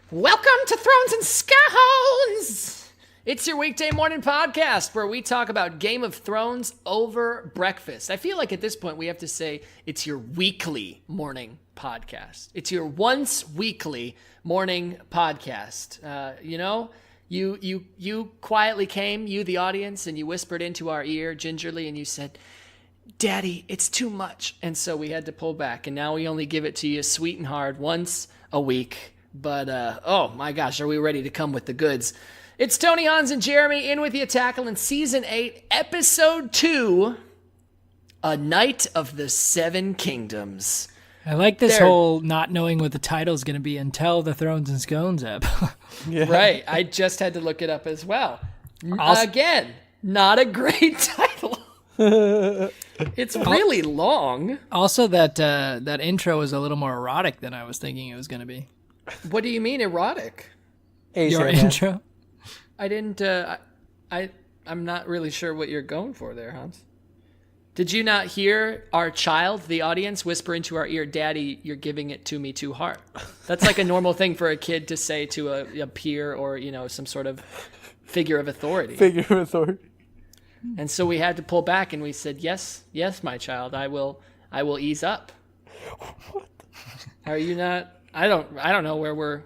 Welcome to Thrones and Scones! It's your weekday morning podcast where we talk about Game of Thrones over breakfast. I feel like at this point we have to say it's your weekly morning podcast. It's your once weekly morning podcast. You quietly came, you the audience, and you whispered into our ear gingerly and you said, "Daddy, it's too much." And so we had to pull back, and now we only give it to you sweet and hard once a week. But, oh my gosh, are we ready to come with the goods? It's Tony, Hans, and Jeremy in with you tackling Season 8, Episode 2, A Night of the Seven Kingdoms. I like this whole not knowing what the title is going to be until the Thrones and Scones app. Yeah. Right, I just had to look it up as well. Again, not a great title. It's really long. Also, that intro was a little more erotic than I was thinking it was going to be. What do you mean erotic? Your intro? I didn't. I'm not really sure what you're going for there, Hans. Did you not hear our child, the audience, whisper into our ear, "Daddy, you're giving it to me too hard"? That's like a normal thing for a kid to say to a peer or some sort of figure of authority. And so we had to pull back, and we said, "Yes, my child, I will ease up." What? Are you not? I don't know where we're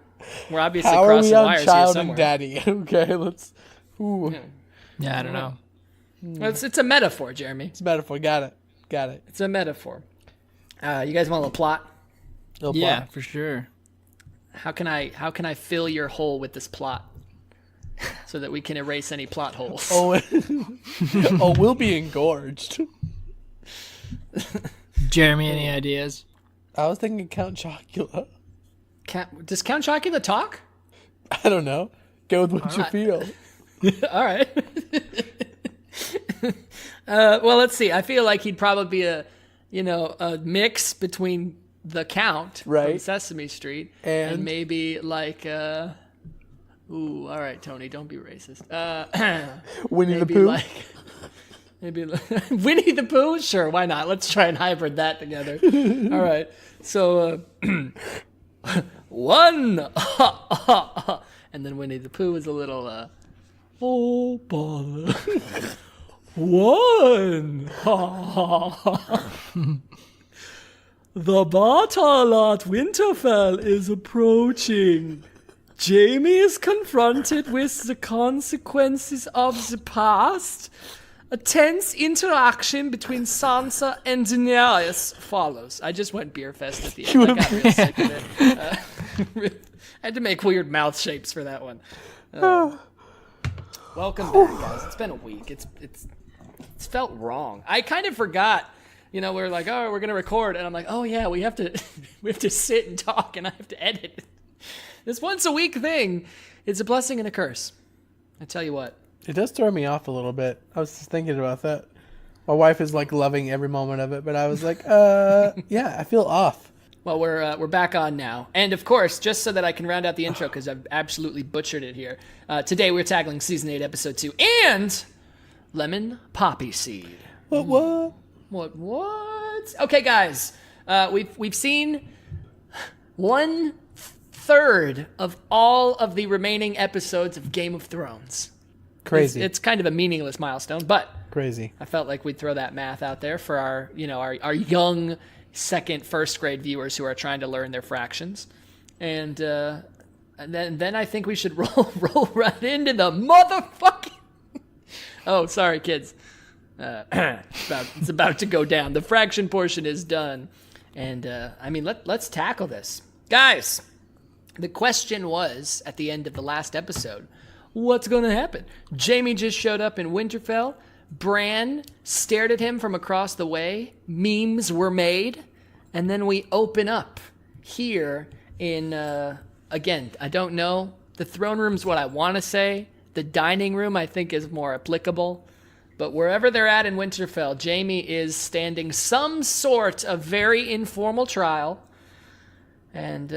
obviously crossing wires here somewhere. How are we on child and daddy? Okay, let's. Ooh. Yeah, I don't know. Well, it's a metaphor, Jeremy. It's a metaphor. Got it. It's a metaphor. You guys want a little plot? Yeah, for sure. How can I fill your hole with this plot so that we can erase any plot holes? We'll be engorged. Jeremy, any ideas? I was thinking Count Chocula. Does Count Chocula talk? I don't know. Go with what you feel. All right. Well, let's see. I feel like he'd probably be a mix between the Count from Sesame Street and maybe like all right, Tony, don't be racist. Winnie the Pooh. Maybe Winnie the Pooh. Sure, why not? Let's try and hybrid that together. All right. So one, and then Winnie the Pooh is a little oh bother. One. The battle at Winterfell is approaching. Jaime is confronted with the consequences of the past. A tense interaction between Sansa and Daenerys follows. I just went beer fest at the end. I got real sick of it. I had to make weird mouth shapes for that one. Welcome back, guys. It's been a week. It's felt wrong. I kind of forgot. We were like, oh, we're gonna record, and I'm like, oh yeah, we have to sit and talk, and I have to edit. This once a week thing, it's a blessing and a curse. I tell you what. It does throw me off a little bit. I was just thinking about that. My wife is like loving every moment of it, but I was like, yeah, I feel off. Well, we're back on now. And of course, just so that I can round out the intro, because I've absolutely butchered it here, today we're tackling Season 8, Episode 2, and Lemon Poppy Seed. What? Okay, guys, we've seen 1/3 of all of the remaining episodes of Game of Thrones. Crazy. It's kind of a meaningless milestone, but crazy. I felt like we'd throw that math out there for our young first grade viewers who are trying to learn their fractions. And then I think we should roll right into the motherfucking. Oh, sorry, kids. It's about to go down. The fraction portion is done. And let's tackle this. Guys, the question was at the end of the last episode, what's going to happen? Jaime just showed up in Winterfell. Bran stared at him from across the way. Memes were made. And then we open up here in, again, I don't know. The throne room's what I want to say. The dining room, I think, is more applicable. But wherever they're at in Winterfell, Jaime is standing some sort of very informal trial. And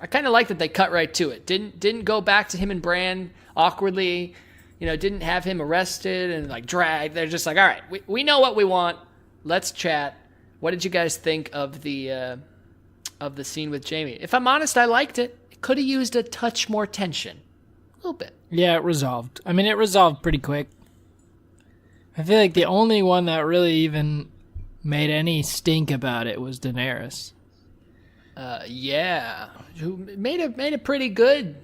I kind of like that they cut right to it. Didn't go back to him and Bran awkwardly, didn't have him arrested and like dragged. They're just like, all right, we know what we want. Let's chat. What did you guys think of the scene with Jaime? If I'm honest, I liked it. could have used a touch more tension. A little bit. Yeah, it resolved. I mean, it resolved pretty quick. I feel like the only one that really even made any stink about it was Daenerys. Yeah. Who made a pretty good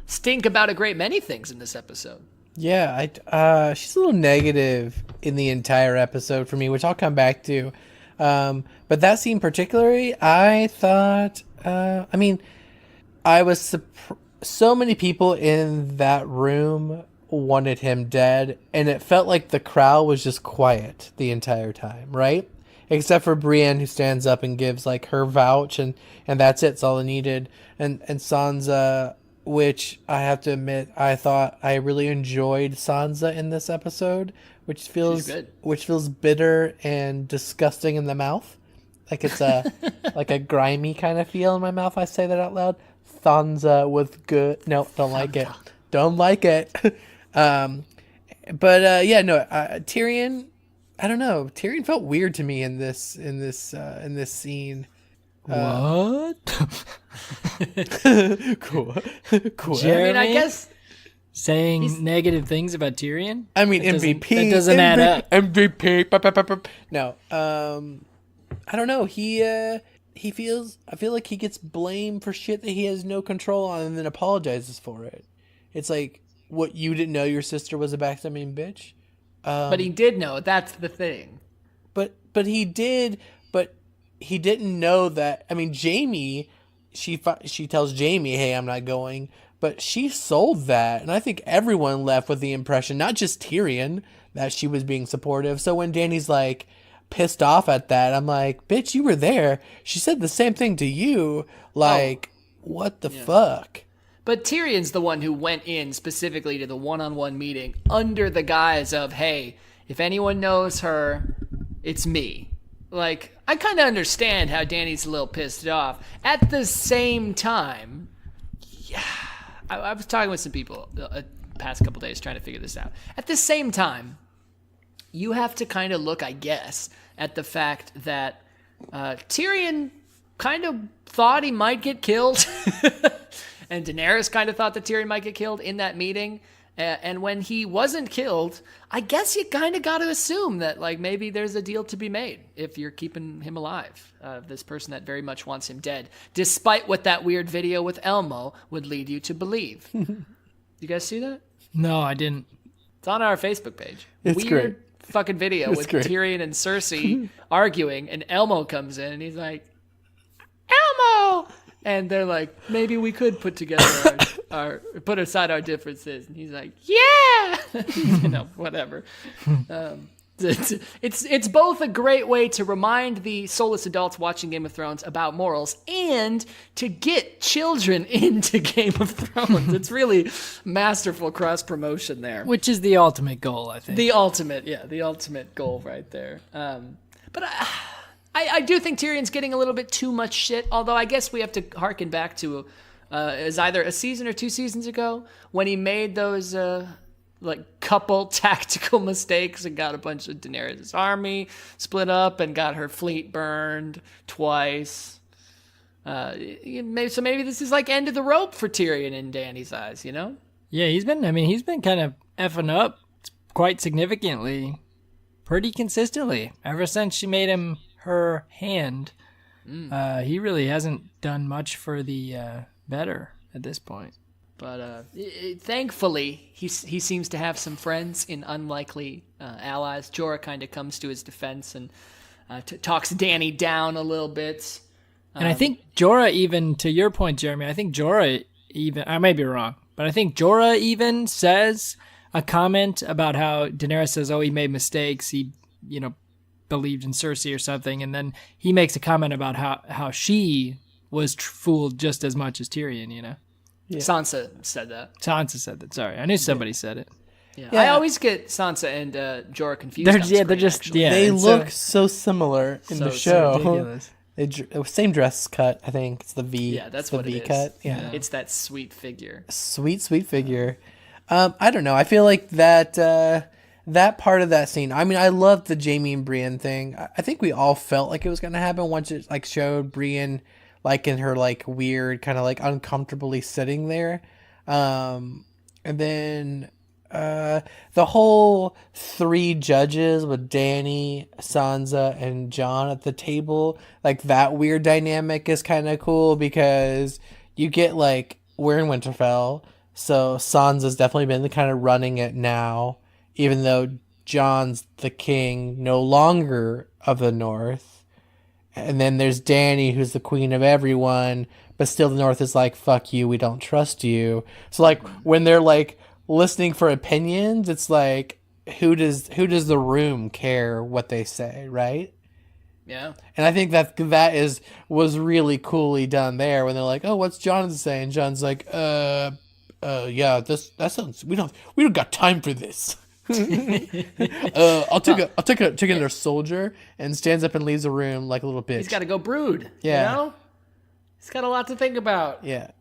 stink about a great many things in this episode. Yeah, she's a little negative in the entire episode for me, which I'll come back to. But that scene particularly, I thought, so many people in that room wanted him dead, and it felt like the crowd was just quiet the entire time, right? Except for Brienne, who stands up and gives like her vouch, and that's it. It's all I needed. And Sansa, which I have to admit, I thought I really enjoyed Sansa in this episode, which feels bitter and disgusting in the mouth. Like it's like a grimy kind of feel in my mouth. I say that out loud. Sansa was good. No, don't like it. Don't like it. Tyrion. I don't know. Tyrion felt weird to me in this scene. What? Cool. Jeremy, I mean, I guess saying negative things about Tyrion. I mean, that MVP. That doesn't add up. MVP. No. I don't know. I feel like he gets blamed for shit that he has no control on, and then apologizes for it. It's like, what, you didn't know your sister was a backstabbing bitch? But he did know. That's the thing. But he did. But he didn't know that. I mean, Jaime, she tells Jaime, "Hey, I'm not going." But she sold that, and I think everyone left with the impression, not just Tyrion, that she was being supportive. So when Dany's like pissed off at that, I'm like, "Bitch, you were there. She said the same thing to you. Like, what the fuck?" But Tyrion's the one who went in specifically to the one-on-one meeting under the guise of, hey, if anyone knows her, it's me. Like, I kind of understand how Dany's a little pissed off. At the same time, I was talking with some people the past couple days trying to figure this out. At the same time, you have to kind of look, I guess, at the fact that Tyrion kind of thought he might get killed. And Daenerys kind of thought that Tyrion might get killed in that meeting. And when he wasn't killed, I guess you kind of got to assume that, like, maybe there's a deal to be made if you're keeping him alive. This person that very much wants him dead, despite what that weird video with Elmo would lead you to believe. You guys see that? No, I didn't. It's on our Facebook page. It's weird great. Fucking video with great. Tyrion and Cersei arguing, and Elmo comes in, and he's like, Elmo! And they're like, maybe we could put together put aside our differences. And he's like, yeah! Whatever. It's both a great way to remind the soulless adults watching Game of Thrones about morals and to get children into Game of Thrones. It's really masterful cross-promotion there. Which is the ultimate goal, I think. The ultimate goal right there. But I do think Tyrion's getting a little bit too much shit, although I guess we have to harken back to it was either a season or 2 seasons ago when he made those couple tactical mistakes and got a bunch of Daenerys' army split up and got her fleet burned twice. Maybe this is like end of the rope for Tyrion in Dany's eyes, you know? Yeah, he's been kind of effing up quite significantly, pretty consistently, ever since she made him her hand. He really hasn't done much for the better at this point. But thankfully, he seems to have some friends in unlikely allies. Jorah kind of comes to his defense and talks Dany down a little bit. And I think Jorah, even to your point, Jeremy, I think Jorah even, I may be wrong, but I think Jorah even says a comment about how Daenerys says, he made mistakes. He, believed in Cersei or something. And then he makes a comment about how she was fooled just as much as Tyrion, Yeah. Sansa said that. Sansa said that. Sorry. I knew somebody said it. Yeah. Yeah. I always get Sansa and Jorah confused. They look so similar in the show. Ridiculous. Same dress cut, I think. It's the V. Yeah, that's the what V it is. cut. Yeah. It's that sweet figure. Sweet figure. I don't know. I feel like that part of that scene. I mean, I loved the Jaime and Brienne thing. I think we all felt like it was going to happen once it showed Brienne like in her like weird kind of like uncomfortably sitting there. And then the whole three judges with Danny, Sansa, and John at the table, like that weird dynamic is kind of cool because you get like we're in Winterfell, so Sansa's definitely been the kind of running it now, even though John's the king no longer of the North. And then there's Danny, who's the queen of everyone, but still the North is like, fuck you, we don't trust you. So like when they're like listening for opinions, it's like who does the room care what they say, right? Yeah. And I think that was really coolly done there when they're like, oh, what's John saying? John's like, yeah, that sounds we don't got time for this. I'll take another soldier, and stands up and leaves the room like a little bitch. He's got to go brood. Yeah. You know? He's got a lot to think about. Yeah.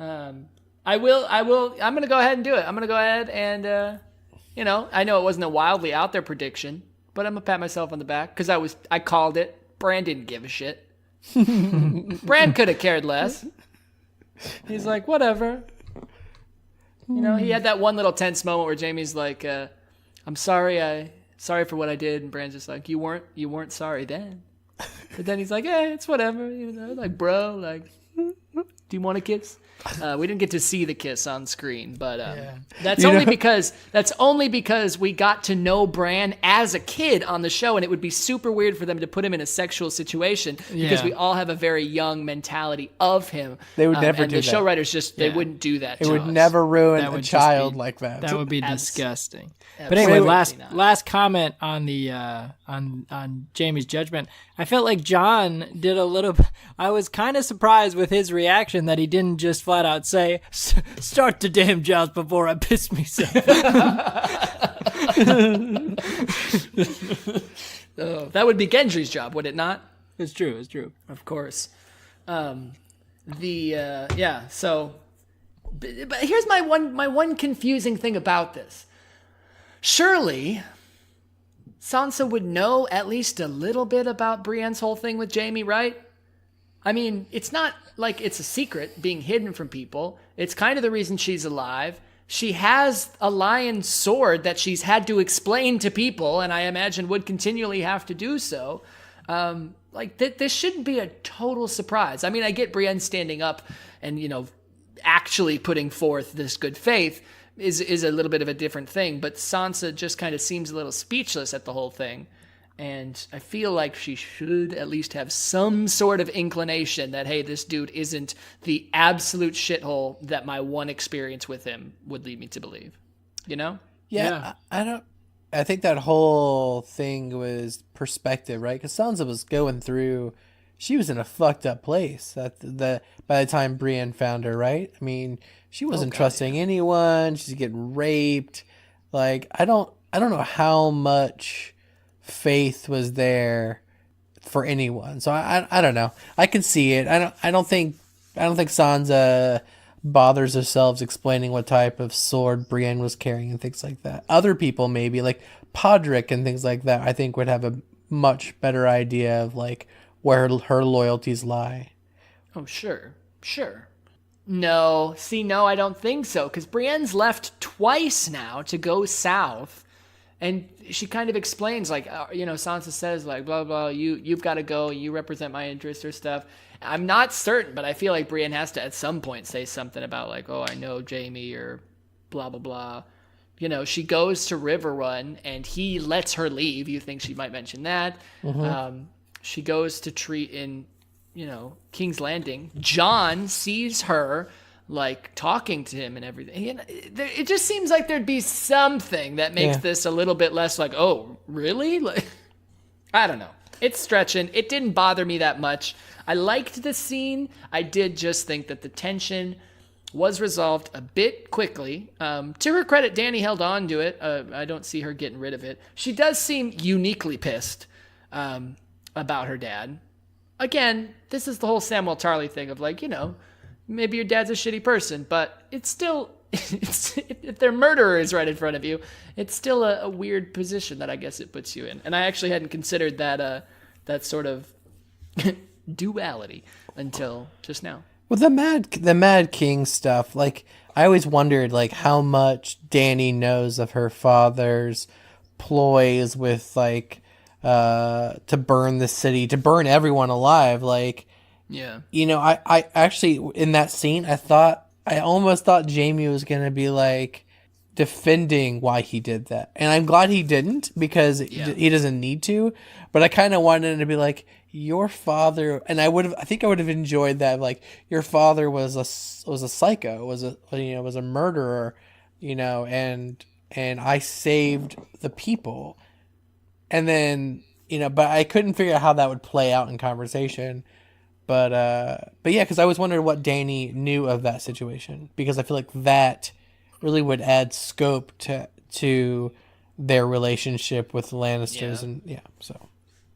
I will. I'm going to go ahead and do it. I'm going to go ahead and, I know it wasn't a wildly out there prediction, but I'm going to pat myself on the back because I called it. Bran didn't give a shit. Bran could have cared less. He's like, whatever. He had that one little tense moment where Jaime's like, I'm sorry for what I did. And Bran's just like, you weren't sorry then. But then he's like, it's whatever. Like, bro, like, do you want a kiss? We didn't get to see the kiss on screen, but that's only because we got to know Bran as a kid on the show, and it would be super weird for them to put him in a sexual situation because we all have a very young mentality of him. They would never and do the that. show writers they wouldn't do that. It to would us. never ruin That a would just child be- like that. That would be disgusting. But Absolutely anyway, not. last comment on the on Jaime's judgment. I felt like John did a little. I was kind of surprised with his reaction that he didn't just flat out say, "Start the damn joust before I piss myself." That would be Gendry's job, would it not? It's true. It's true. Of course. So, but here's my one confusing thing about this. Surely, Sansa would know at least a little bit about Brienne's whole thing with Jaime, right? I mean, it's not like it's a secret being hidden from people. It's kind of the reason she's alive. She has a lion's sword that she's had to explain to people, and I imagine would continually have to do so. This shouldn't be a total surprise. I mean, I get Brienne standing up and, actually putting forth this good faith is a little bit of a different thing, but Sansa just kind of seems a little speechless at the whole thing. And I feel like she should at least have some sort of inclination that, hey, this dude isn't the absolute shithole that my one experience with him would lead me to believe. Yeah. I think that whole thing was perspective, right? Because Sansa was going through, she was in a fucked up place by the time Brienne found her, right? I mean, she wasn't trusting anyone. She's getting raped. Like, I don't know how much faith was there for anyone. So I don't know. I can see it. I don't think Sansa bothers herself explaining what type of sword Brienne was carrying and things like that. Other people maybe like Podrick and things like that, I think would have a much better idea of like where her loyalties lie. Oh, sure. No, I don't think so, because Brienne's left twice now to go south, and she kind of explains, like, Sansa says, like, blah, blah, you've got to go, you represent my interests or stuff. I'm not certain, but I feel like Brienne has to at some point say something about, like, oh, I know Jaime, or blah, blah, blah. She goes to Riverrun, and he lets her leave. You think she might mention that. Mm-hmm. She goes to treat in King's Landing. Jon sees her, like, talking to him and everything. It just seems like there'd be something that makes this a little bit less like, oh, really? Like, I don't know. It's stretching. It didn't bother me that much. I liked the scene. I did just think that the tension was resolved a bit quickly. To her credit, Dany held on to it. I don't see her getting rid of it. She does seem uniquely pissed about her dad. Again, this is the whole Samwell Tarly thing of, like, maybe your dad's a shitty person, but it's still, if their murderer is right in front of you, it's still a weird position that I guess it puts you in. And I actually hadn't considered that sort of duality until just now. Well, the Mad King stuff, like, I always wondered, like, how much Dany knows of her father's ploys with, like, to burn the city, to burn everyone alive. Like, Yeah. you know, I actually, in that scene, I almost thought Jamie was going to be, like, defending why he did that. And I'm glad he didn't, because he doesn't need to. But I kind of wanted him to be like, your father, and I think I would have enjoyed that. Like, your father was a psycho, was a murderer, and I saved the people. And then, but I couldn't figure out how that would play out in conversation. But yeah, because I was wondering what Dany knew of that situation, because I feel like that really would add scope to their relationship with the Lannisters. Yeah. And so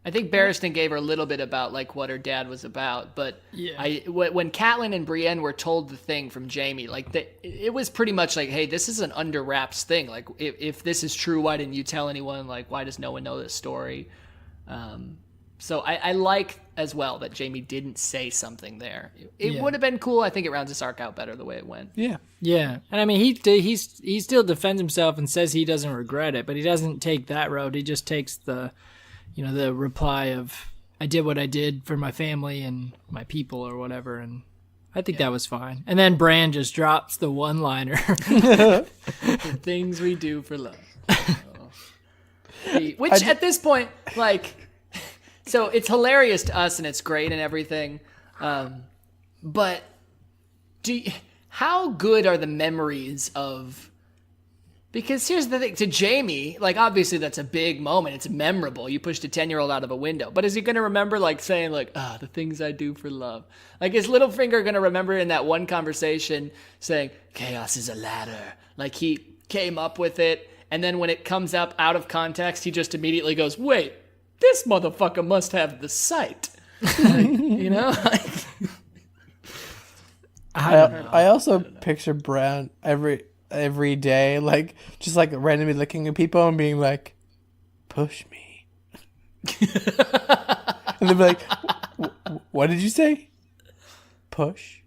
I think Barristan gave her a little bit about like what her dad was about, but when Catelyn and Brienne were told the thing from Jaime, like it was pretty much like, hey, this is an under wraps thing. Like if this is true, why didn't you tell anyone? Like, why does no one know this story? So I like as well that Jaime didn't say something there. It would have been cool. I think it rounds this arc out better the way it went. Yeah. And I mean, he still defends himself and says he doesn't regret it, but he doesn't take that road. He just takes the reply of, I did what I did for my family and my people or whatever. And I think that was fine. And then Bran just drops the one-liner. The things we do for love. Which at this point, like, so it's hilarious to us and it's great and everything. But how good are the memories of... Because here's the thing, to Jaime, like, obviously that's a big moment. It's memorable. You pushed a 10-year-old out of a window. But is he going to remember, like, saying, like, the things I do for love? Like, is Littlefinger going to remember in that one conversation saying, chaos is a ladder? Like, he came up with it, and then when it comes up out of context, he just immediately goes, wait, this motherfucker must have the sight. Like, I don't know. I also picture Bran every day, like, just like randomly looking at people and being like, push me. And they'd be like, what did you say? Push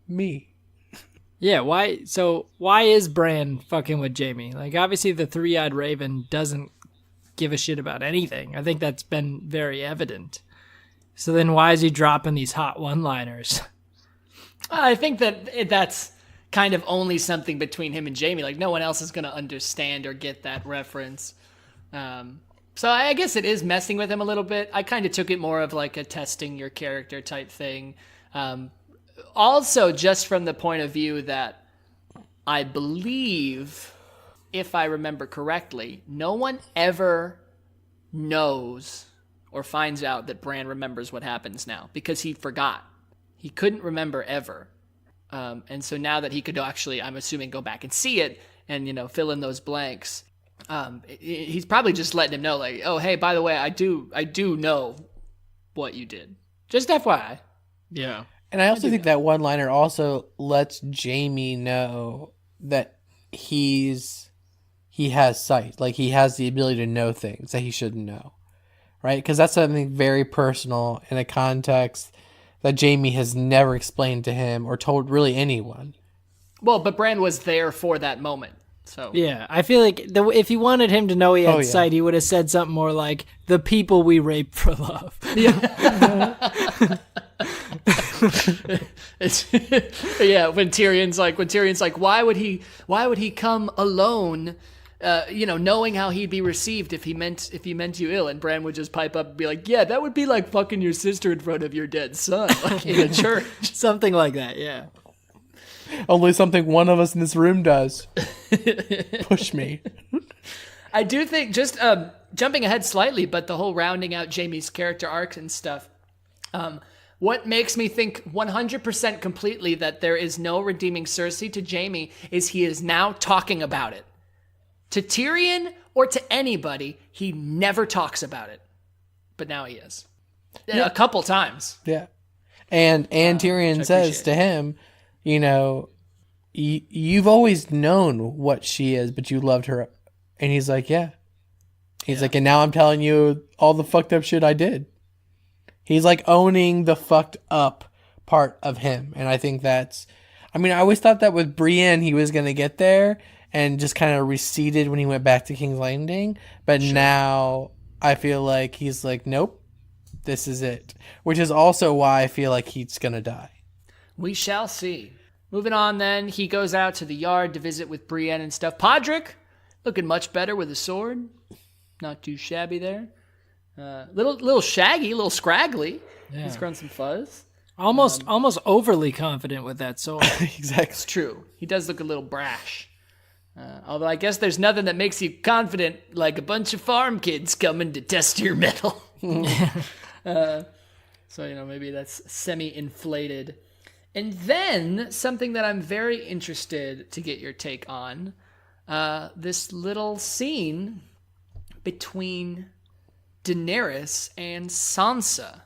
me. Yeah, why is Bran fucking with Jaime? Like, obviously the three-eyed raven doesn't give a shit about anything. I think that's been very evident. So then why is he dropping these hot one-liners? I think that's kind of only something between him and Jaime. Like, no one else is going to understand or get that reference. So I guess it is messing with him a little bit. I kind of took it more of like a testing your character type thing. Also, just from the point of view that I believe, if I remember correctly, no one ever knows or finds out that Bran remembers what happens now, because he forgot. He couldn't remember ever. And so now that he could actually, I'm assuming, go back and see it and, fill in those blanks, he's probably just letting him know, like, oh, hey, by the way, I do know what you did. Just FYI. Yeah. And I also think that one-liner also lets Jaime know that he has sight. Like, he has the ability to know things that he shouldn't know. Right? Because that's something very personal in a context that Jaime has never explained to him or told really anyone. Well, but Bran was there for that moment. So yeah, I feel like if he wanted him to know he had sight, he would have said something more like, the people we rape for love. Yeah. When Tyrion's like, why would he come alone, knowing how he'd be received if he meant you ill? And Bran would just pipe up and be like, yeah, that would be like fucking your sister in front of your dead son, like in a church. Something like that, yeah. Only something one of us in this room does. Push me. I do think, just jumping ahead slightly, but the whole rounding out Jaime's character arc and stuff, what makes me think 100% completely that there is no redeeming Cersei to Jaime is he is now talking about it. To Tyrion or to anybody, he never talks about it. But now he is. Yeah. A couple times. Yeah. And Tyrion says to him, you've always known what she is, but you loved her. And he's like, yeah. He's like, and now I'm telling you all the fucked up shit I did. He's like owning the fucked up part of him. And I think that's, I mean, I always thought that with Brienne, he was going to get there and just kind of receded when he went back to King's Landing. But now I feel like he's like, nope, this is it. Which is also why I feel like he's going to die. We shall see. Moving on then, he goes out to the yard to visit with Brienne and stuff. Podrick, looking much better with a sword. Not too shabby there. Little shaggy, little scraggly. Yeah. He's grown some fuzz. Almost overly confident with that sword. Exactly. It's true. He does look a little brash. Although I guess there's nothing that makes you confident like a bunch of farm kids coming to test your mettle. So, maybe that's semi-inflated. And then something that I'm very interested to get your take on, this little scene between Daenerys and Sansa,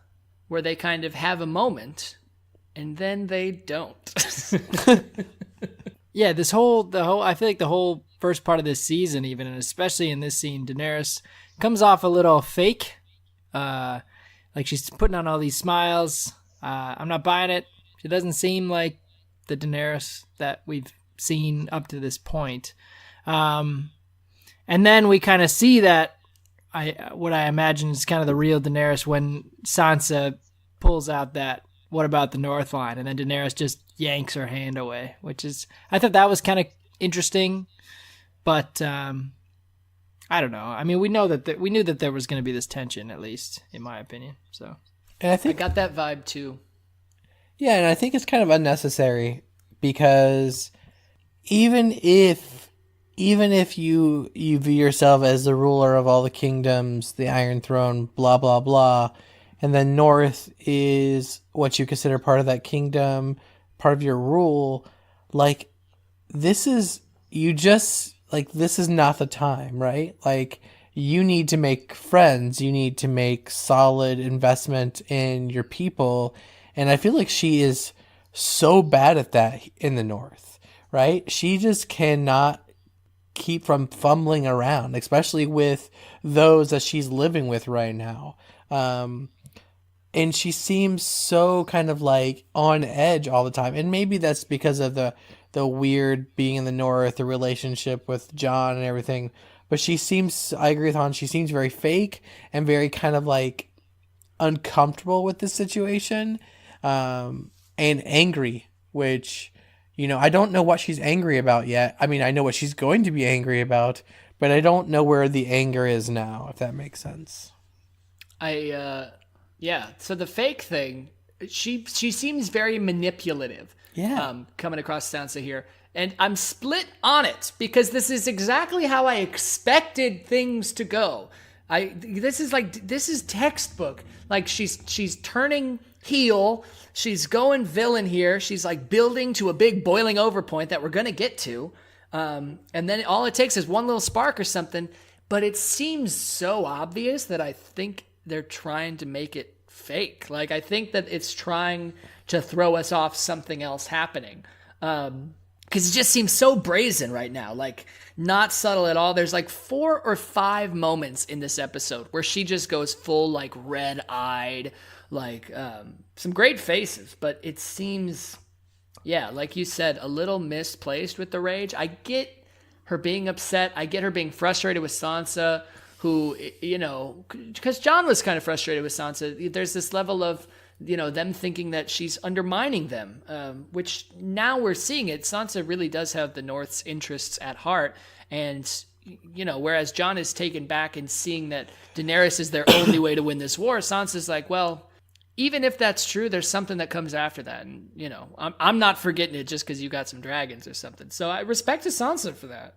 where they kind of have a moment, and then they don't. Yeah, I feel like the whole first part of this season, even, and especially in this scene, Daenerys comes off a little fake. Like she's putting on all these smiles. I'm not buying it. She doesn't seem like the Daenerys that we've seen up to this point. And then we kind of see that what I imagine is kind of the real Daenerys when Sansa pulls out that "what about the North" line, and then Daenerys just yanks her hand away, which is, I thought that was kind of interesting, but I don't know. I mean, we knew that there was going to be this tension, at least in my opinion. So, And I I got that vibe too. Yeah, and I think it's kind of unnecessary because even if you view yourself as the ruler of all the kingdoms, the Iron Throne, blah blah blah, and then North is what you consider part of that kingdom, part of your rule, like this is not the time, right? Like you need to make friends, you need to make solid investment in your people. And I feel like she is so bad at that in the North, right? She just cannot keep from fumbling around, especially with those that she's living with right now. And she seems so kind of like on edge all the time. And maybe that's because of the weird being in the North, the relationship with John and everything. But I agree with Han, she seems very fake and very kind of like uncomfortable with this situation. And angry, which, I don't know what she's angry about yet. I mean, I know what she's going to be angry about, but I don't know where the anger is now, if that makes sense. Yeah. So the fake thing, she seems very manipulative. Yeah. Coming across Sansa here. And I'm split on it because this is exactly how I expected things to go. This is textbook. Like she's turning heel. She's going villain here. She's like building to a big boiling over point that we're going to get to. And then all it takes is one little spark or something. But it seems so obvious that I think they're trying to make it fake. Like, I think that it's trying to throw us off something else happening. Because it just seems so brazen right now. Like, not subtle at all. There's like 4 or 5 moments in this episode where she just goes full, like, red-eyed, like, some great faces. But it seems, yeah, like you said, a little misplaced with the rage. I get her being upset. I get her being frustrated with Sansa, who, because John was kind of frustrated with Sansa. There's this level of, them thinking that she's undermining them, which now we're seeing it. Sansa really does have the North's interests at heart. And, whereas John is taken back and seeing that Daenerys is their only way to win this war, Sansa's like, well, even if that's true, there's something that comes after that. And, I'm not forgetting it just because you got some dragons or something. So I respect to Sansa for that.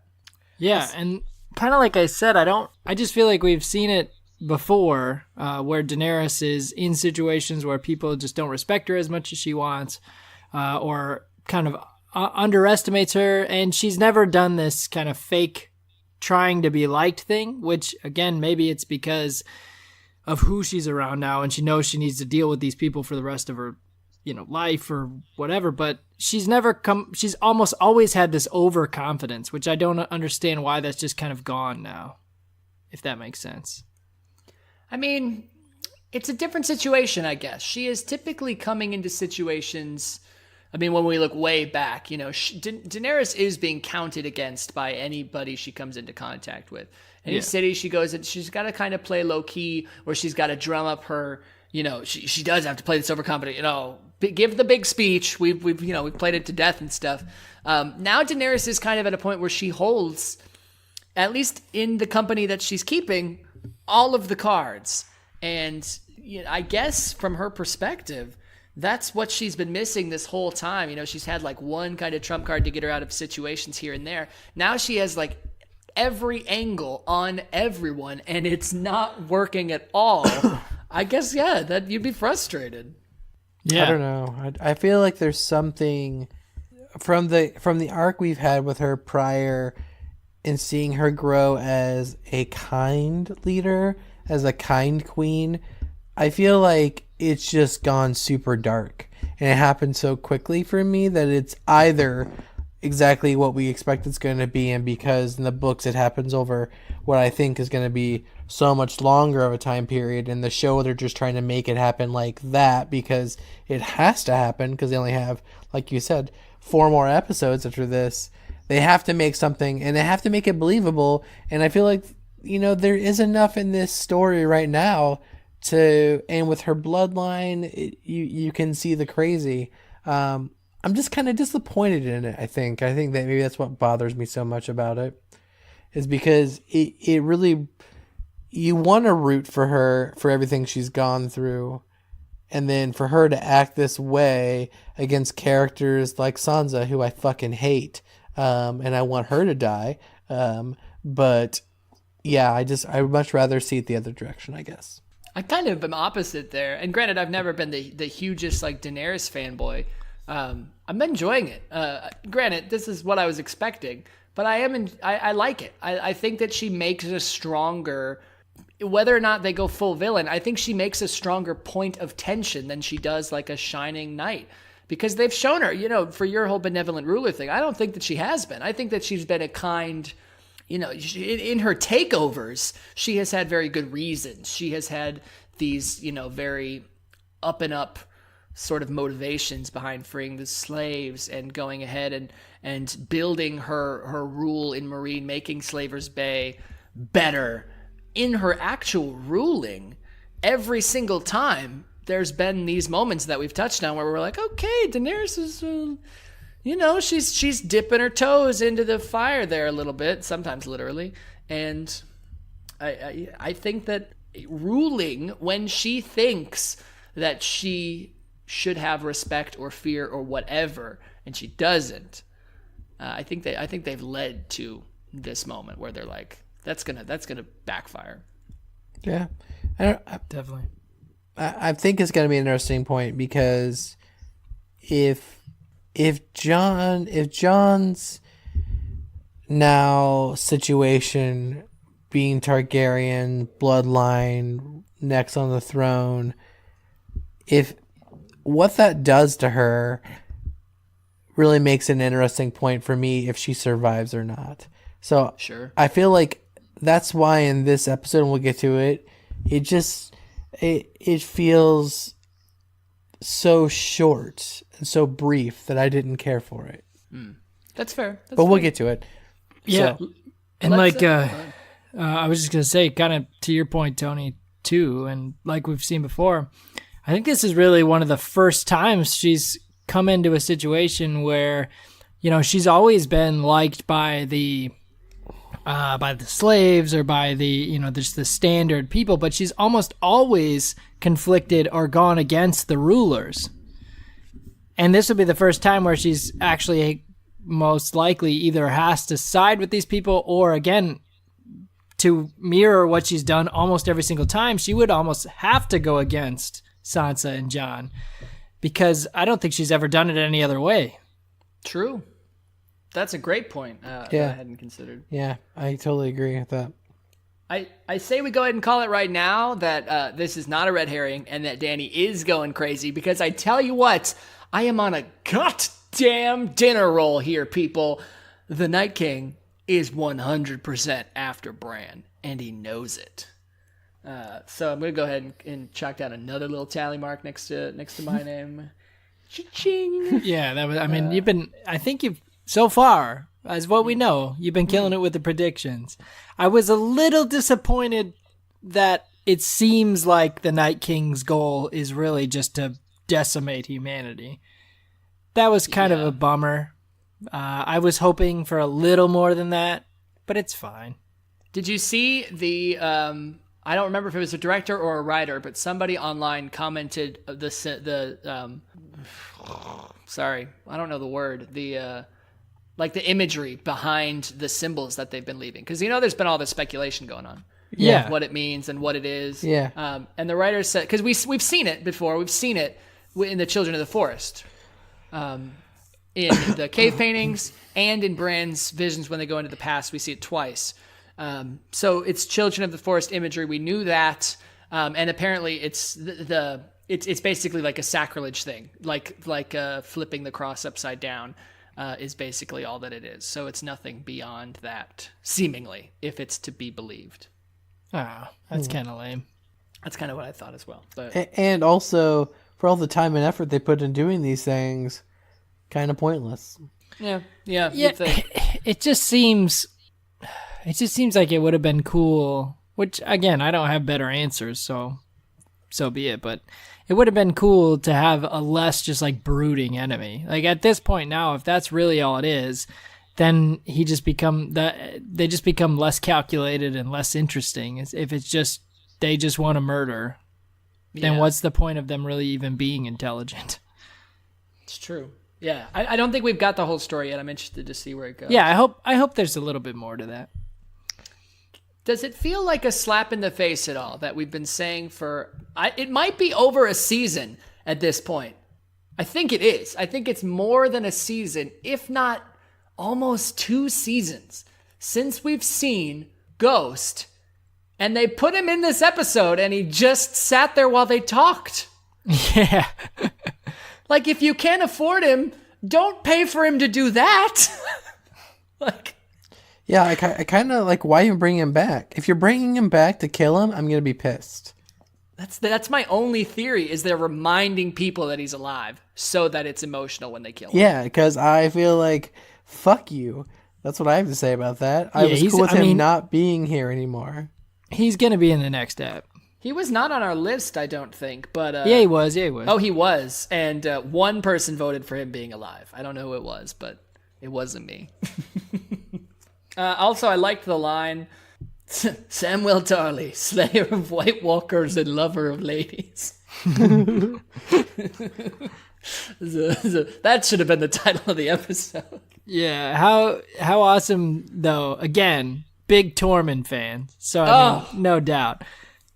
Yeah, and kind of like I said, I just feel like we've seen it before, where Daenerys is in situations where people just don't respect her as much as she wants, or kind of underestimates her, and she's never done this kind of fake trying to be liked thing, which, again, maybe it's because of who she's around now, and she knows she needs to deal with these people for the rest of her, life or whatever, but she's almost always had this overconfidence, which I don't understand why that's just kind of gone now, if that makes sense. I mean, it's a different situation, I guess. She is typically coming into situations. I mean, when we look way back, Daenerys is being counted against by anybody she comes into contact with. Any city she goes in, she's got to kind of play low key, or she's got to drum up her. She does have to play this overconfident. Give the big speech. We've played it to death and stuff. Now Daenerys is kind of at a point where she holds, at least in the company that she's keeping, all of the cards. And I guess from her perspective, that's what she's been missing this whole time. She's had like one kind of trump card to get her out of situations here and there. Now she has like every angle on everyone, and it's not working at all. I guess, that you'd be frustrated. Yeah. I don't know. I feel like there's something from the arc we've had with her prior, and seeing her grow as a kind leader, as a kind queen. I feel like it's just gone super dark, and it happened so quickly for me that it's either exactly what we expect it's going to be, and because in the books it happens over what I think is going to be so much longer of a time period, in the show they're just trying to make it happen like that because it has to happen, because they only have, like you said, 4 more episodes after this. They have to make something, and they have to make it believable, and I feel like there is enough in this story right now and with her bloodline, you can see the crazy. I'm just kind of disappointed in it. I think that maybe that's what bothers me so much about it, is because it really, you want to root for her for everything she's gone through, and then for her to act this way against characters like Sansa, who I fucking hate, and I want her to die. But yeah, I would much rather see it the other direction, I guess. I kind of am opposite there. And granted, I've never been the hugest like Daenerys fanboy. I'm enjoying it. Granted, this is what I was expecting, but I like it. I think that she makes a stronger, whether or not they go full villain, I think she makes a stronger point of tension than she does like a Shining Knight. Because they've shown her, for your whole benevolent ruler thing, I don't think that she has been. I think that she's been a kind, in her takeovers, she has had very good reasons. She has had these, very up and up sort of motivations behind freeing the slaves and going ahead and building her rule in Marine, making Slaver's Bay better. In her actual ruling, every single time, there's been these moments that we've touched on where we're like, okay, Daenerys is, she's dipping her toes into the fire there a little bit, sometimes literally. And I think that ruling when she thinks that she should have respect or fear or whatever, and she doesn't, I think they've led to this moment where they're like, that's gonna backfire. Yeah, Definitely. I think it's going to be an interesting point, because if Jon's now situation, being Targaryen bloodline, next on the throne, if what that does to her really makes an interesting point for me if she survives or not. So Sure. I feel like that's why in this episode, and we'll get to it, it feels so short and so brief that I didn't care for it. That's fair. But we'll get to it. Yeah. So, And I was just going to say, kind of to your point, Tony, too, and like we've seen before, I think this is really one of the first times she's come into a situation where, she's always been liked by the slaves or by the, just the standard people, but she's almost always conflicted or gone against the rulers. And this will be the first time where she's actually most likely either has to side with these people, or again, to mirror what she's done almost every single time, she would almost have to go against Sansa and Jon, because I don't think she's ever done it any other way. True. That's a great point that I hadn't considered. Yeah, I totally agree with that. I say we go ahead and call it right now that this is not a red herring and that Dany is going crazy, because I tell you what, I am on a goddamn dinner roll here, people. The Night King is 100% after Bran, and he knows it. So I'm going to go ahead and chalk down another little tally mark next to my name. Cha-ching! Yeah, that was. I mean, I think you've so far, as what we know, you've been killing it with the predictions. I was a little disappointed that it seems like the Night King's goal is really just to decimate humanity. That was kind of a bummer. I was hoping for a little more than that, but it's fine. Did you see the? I don't remember if it was a director or a writer, but somebody online commented sorry, I don't know the word. Like the imagery behind the symbols that they've been leaving, because there's been all this speculation going on. Yeah, what it means and what it is. Yeah. And the writer said, because we've seen it before. We've seen it in the Children of the Forest, in the cave paintings and in Bran's visions when they go into the past. We see it twice. So it's Children of the Forest imagery. We knew that, and apparently it's it's basically like a sacrilege thing, like flipping the cross upside down. Is basically all that it is. So it's nothing beyond that, seemingly, if it's to be believed. Oh, that's kind of lame. That's kind of what I thought as well. But And also, for all the time and effort they put in doing these things, kind of pointless. yeah. It just seems like it would have been cool. Which again, I don't have better answers, so be it. But it would have been cool to have a less just like brooding enemy. Like at this point now, if that's really all it is, then they just become less calculated and less interesting. If it's just they just want to murder, then what's the point of them really even being intelligent? It's true. Yeah, I don't think we've got the whole story yet. I'm interested to see where it goes. Yeah, I hope there's a little bit more to that. Does it feel like a slap in the face at all that we've been saying for... it might be over a season at this point. I think it is. I think it's more than a season, if not almost 2 seasons, since we've seen Ghost, and they put him in this episode, and he just sat there while they talked. Yeah. Like, if you can't afford him, don't pay for him to do that. Like... Yeah, I kind of like, why even bring him back? If you're bringing him back to kill him, I'm going to be pissed. That's my only theory, is they're reminding people that he's alive so that it's emotional when they kill him. Yeah, because I feel like, fuck you. That's what I have to say about that. I was cool with him not being here anymore. He's going to be in the next ep. He was not on our list, I don't think, but... Yeah, he was. Oh, he was, and one person voted for him being alive. I don't know who it was, but it wasn't me. Also, I liked the line, Samuel Tarly, slayer of White Walkers and lover of ladies. That should have been the title of the episode. Yeah, how awesome, though. Again, big Tormund fan, so I mean, no doubt.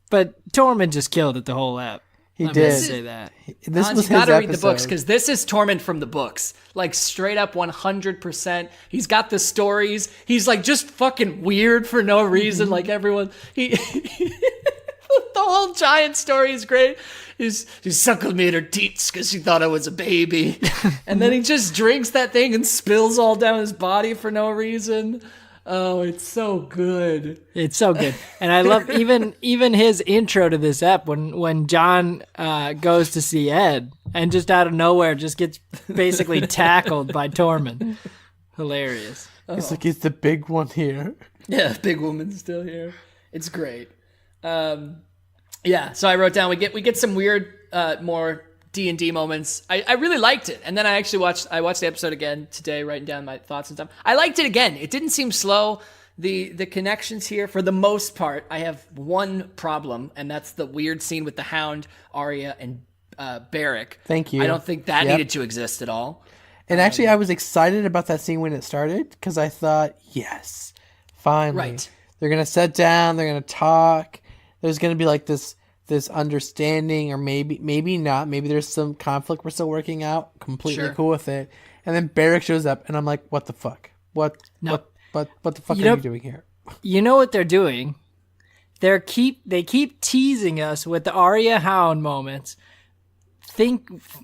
But Tormund just killed it the whole ep. He did. Say that. This Hans, was you his gotta episode. read the books, because this is Tormund from the books. Like, straight up 100%. He's got the stories. He's, like, just fucking weird for no reason, like everyone. The whole giant story is great. She suckled me at her teats because she thought I was a baby. And then he just drinks that thing and spills all down his body for no reason. Oh, it's so good. It's so good. And I love even his intro to this ep when John goes to see Ed and just out of nowhere just gets basically tackled by Tormund. Hilarious. It's like, is the big one here? Yeah, big woman's still here. It's great. Yeah, so I wrote down we get some weird more D&D moments. I really liked it. And then I watched the episode again today, writing down my thoughts and stuff. I liked it again. It didn't seem slow. The connections here, for the most part, I have one problem, and that's the weird scene with the Hound, Arya, and Beric. Thank you. I don't think that needed to exist at all. And actually, I was excited about that scene when it started, because I thought, yes, finally. Right. They're going to sit down, they're going to talk. There's going to be like this understanding, or maybe not. Maybe there's some conflict we're still working out. Completely cool with it. And then Beric shows up, and I'm like, what the fuck? What the fuck are you doing here? You know what they're doing? They keep teasing us with the Arya Hound moments,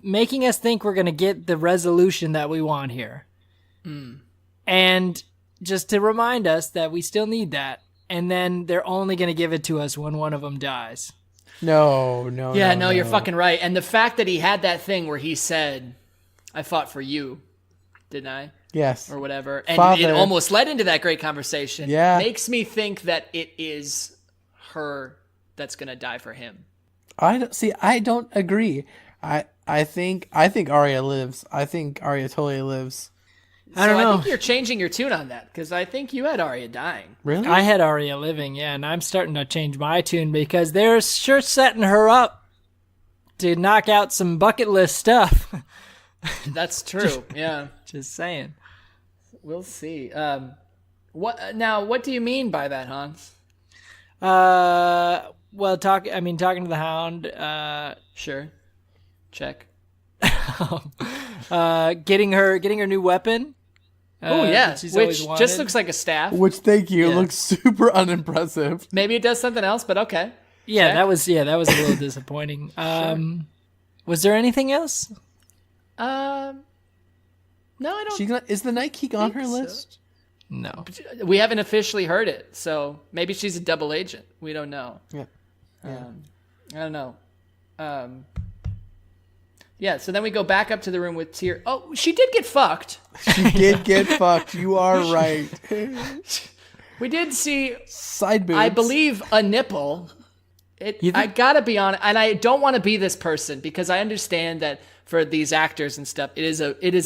making us think we're gonna get the resolution that we want here, and just to remind us that we still need that. and then they're only going to give it to us when one of them dies. No, Yeah, no, you're fucking right. And the fact that he had that thing where he said, I fought for you, didn't I? Yes. Or whatever. And Father. it almost led into that great conversation. Yeah. Makes me think that it is her that's going to die for him. I don't agree. I think Arya lives. I think Arya totally lives. I don't know. I think you're changing your tune on that because I think you had Arya dying. Really? I had Arya living, yeah, and I'm starting to change my tune because they're sure setting her up to knock out some bucket list stuff. That's true. Yeah. Just saying. We'll see. What do you mean by that, Hans? Well, talking to the Hound. Sure. Check. Getting her new weapon. Oh yeah, that she's which always wanted. just looks like a staff. Which, thank you, Yeah. looks super unimpressive. Maybe it does something else, but okay. Yeah, Check. that was a little disappointing. Was there anything else? No, I don't. Is the Night King on her think so. list? No. We haven't officially heard it, so maybe she's a double agent. We don't know. Yeah. I don't know. Yeah, so then we go back up to the room with Tyr. Oh, she did get fucked. She did get fucked. You are right. We did see, Side boobs. I believe, a nipple. I gotta be honest, and I don't want to be this person because I understand that for these actors and stuff, it is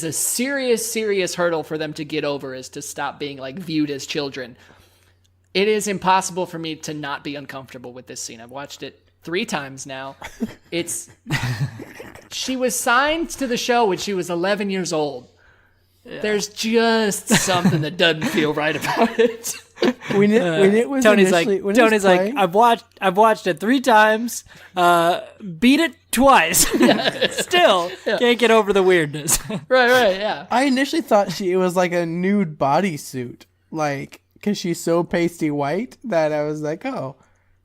a serious hurdle for them to get over is to stop being like viewed as children. It is impossible for me to not be uncomfortable with this scene. I've watched it 3 times now. She was signed to the show when she was 11 years old. Yeah. There's just something that doesn't feel right about it. When it was Tony's initially, like, when it was playing, I've watched it 3 times, beat it twice, still can't get over the weirdness. Right, yeah. I initially thought it was like a nude bodysuit, like because she's so pasty white that I was like, oh,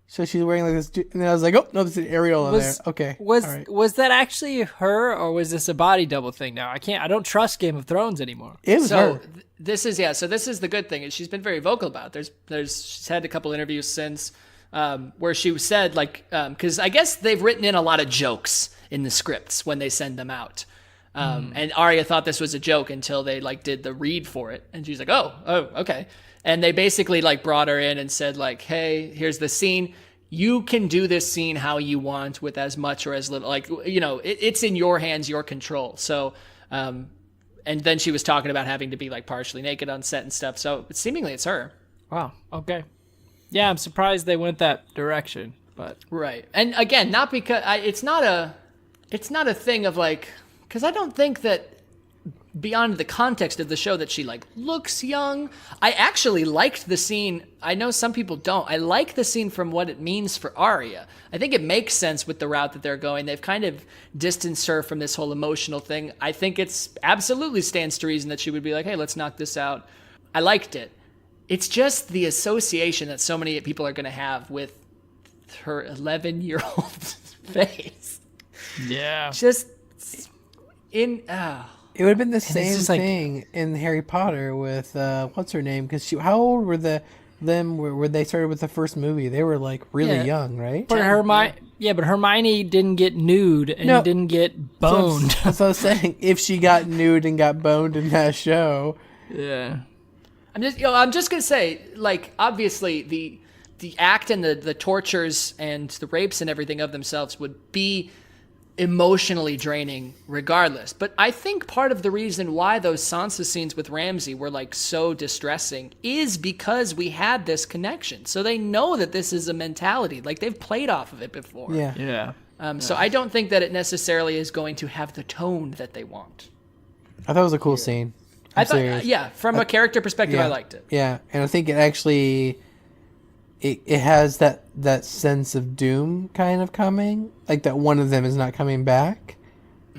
so she's wearing like this, and then I was like, oh no, there's an areola there. Okay, Was all right. was that actually her, or was this a body double thing? Now I don't trust Game of Thrones anymore. It was So her. this is the good thing is she's been very vocal about it. She's had a couple interviews since where she said like because I guess they've written in a lot of jokes in the scripts when they send them out. And Arya thought this was a joke until they like did the read for it, and she's like, oh, okay. And they basically like brought her in and said like, hey, here's the scene. You can do this scene how you want with as much or as little, like, you know, it's in your hands, your control. So, and then she was talking about having to be like partially naked on set and stuff. So seemingly it's her. Wow. Okay. Yeah, I'm surprised they went that direction, but Right. And again, not because it's not a thing of like, because I don't think that beyond the context of the show that she like looks young. I actually liked the scene. I know some people don't. I like the scene from what it means for Arya. I think it makes sense with the route that they're going. They've kind of distanced her from this whole emotional thing. I think it's absolutely stands to reason that she would be like, hey, let's knock this out. I liked it. It's just the association that so many people are going to have with her 11-year-old face. yeah. Just in... It would have been the it's same just like- thing in Harry Potter with what's her name? Because how old were them where they started with the first movie? They were like really Yeah. young, right? But Hermione didn't get nude and No. didn't get boned. That's what I was saying. If she got nude and got boned in that show, yeah. I'm just gonna say, like, obviously the act and the tortures and the rapes and everything of themselves would be emotionally draining regardless. But I think part of the reason why those Sansa scenes with Ramsay were like so distressing is because we had this connection. So they know that this is a mentality. Like they've played off of it before. yeah. Yeah. So I don't think that it necessarily is going to have the tone that they want. I thought it was a cool scene. I I'm thought, serious. yeah, from a character perspective, Yeah. I liked it. Yeah, and I think it actually it has that sense of doom kind of coming, like that one of them is not coming back.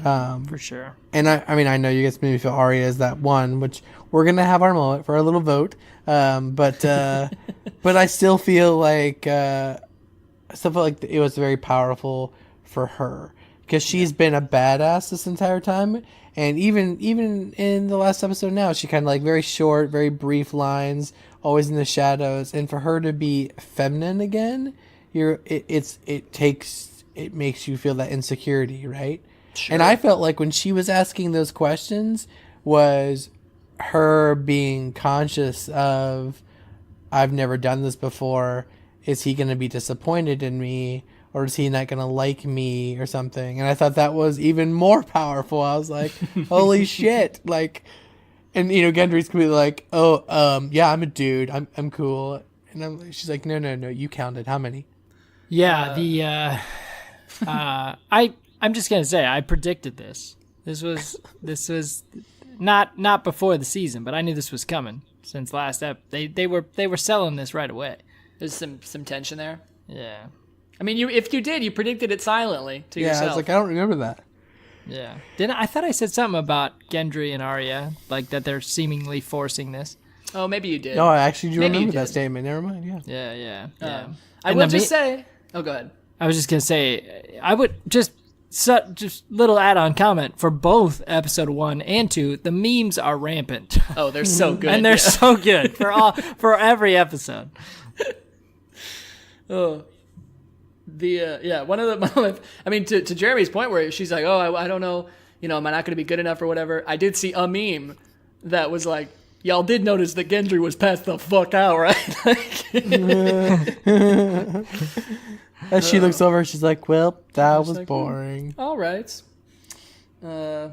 For sure. And I mean, I know you guys maybe feel Arya is that one, which we're gonna have our moment for our little vote. But I still feel like it was very powerful for her because she's been a badass this entire time, and even in the last episode now, she kind of like very short, very brief lines always in the shadows, and for her to be feminine again, it makes you feel that insecurity, right? Sure. And I felt like when she was asking those questions was her being conscious of, I've never done this before. Is he going to be disappointed in me? Or is he not going to like me or something? And I thought that was even more powerful. I was like, holy shit. Like, and, Gendry's completely like, yeah, I'm a dude. I'm cool. And she's like, no, you counted. How many? Yeah, I'm just gonna say I predicted this. This was not before the season, but I knew this was coming since last ep. They were selling this right away. There's some tension there. Yeah. I mean, if you did, you predicted it silently to yourself. Yeah, I was like, I don't remember that. Yeah. I thought I said something about Gendry and Arya, like that they're seemingly forcing this. Oh, maybe you did. No, I actually do Maybe you remember that did. statement. Never mind. Yeah. Yeah. I And will the just say. Oh, go ahead. I was just gonna say I would just little add-on comment for both episode 1 and 2. The memes are rampant. Oh, they're so good. And they're so good for every episode. Oh, one of the. I mean, to Jeremy's point, where she's like, "Oh, I don't know, am I not going to be good enough or whatever?" I did see a meme that was like, "Y'all did notice that Gendry was passed the fuck out, right?" As she looks over, she's like, well, that was like, boring. All right. I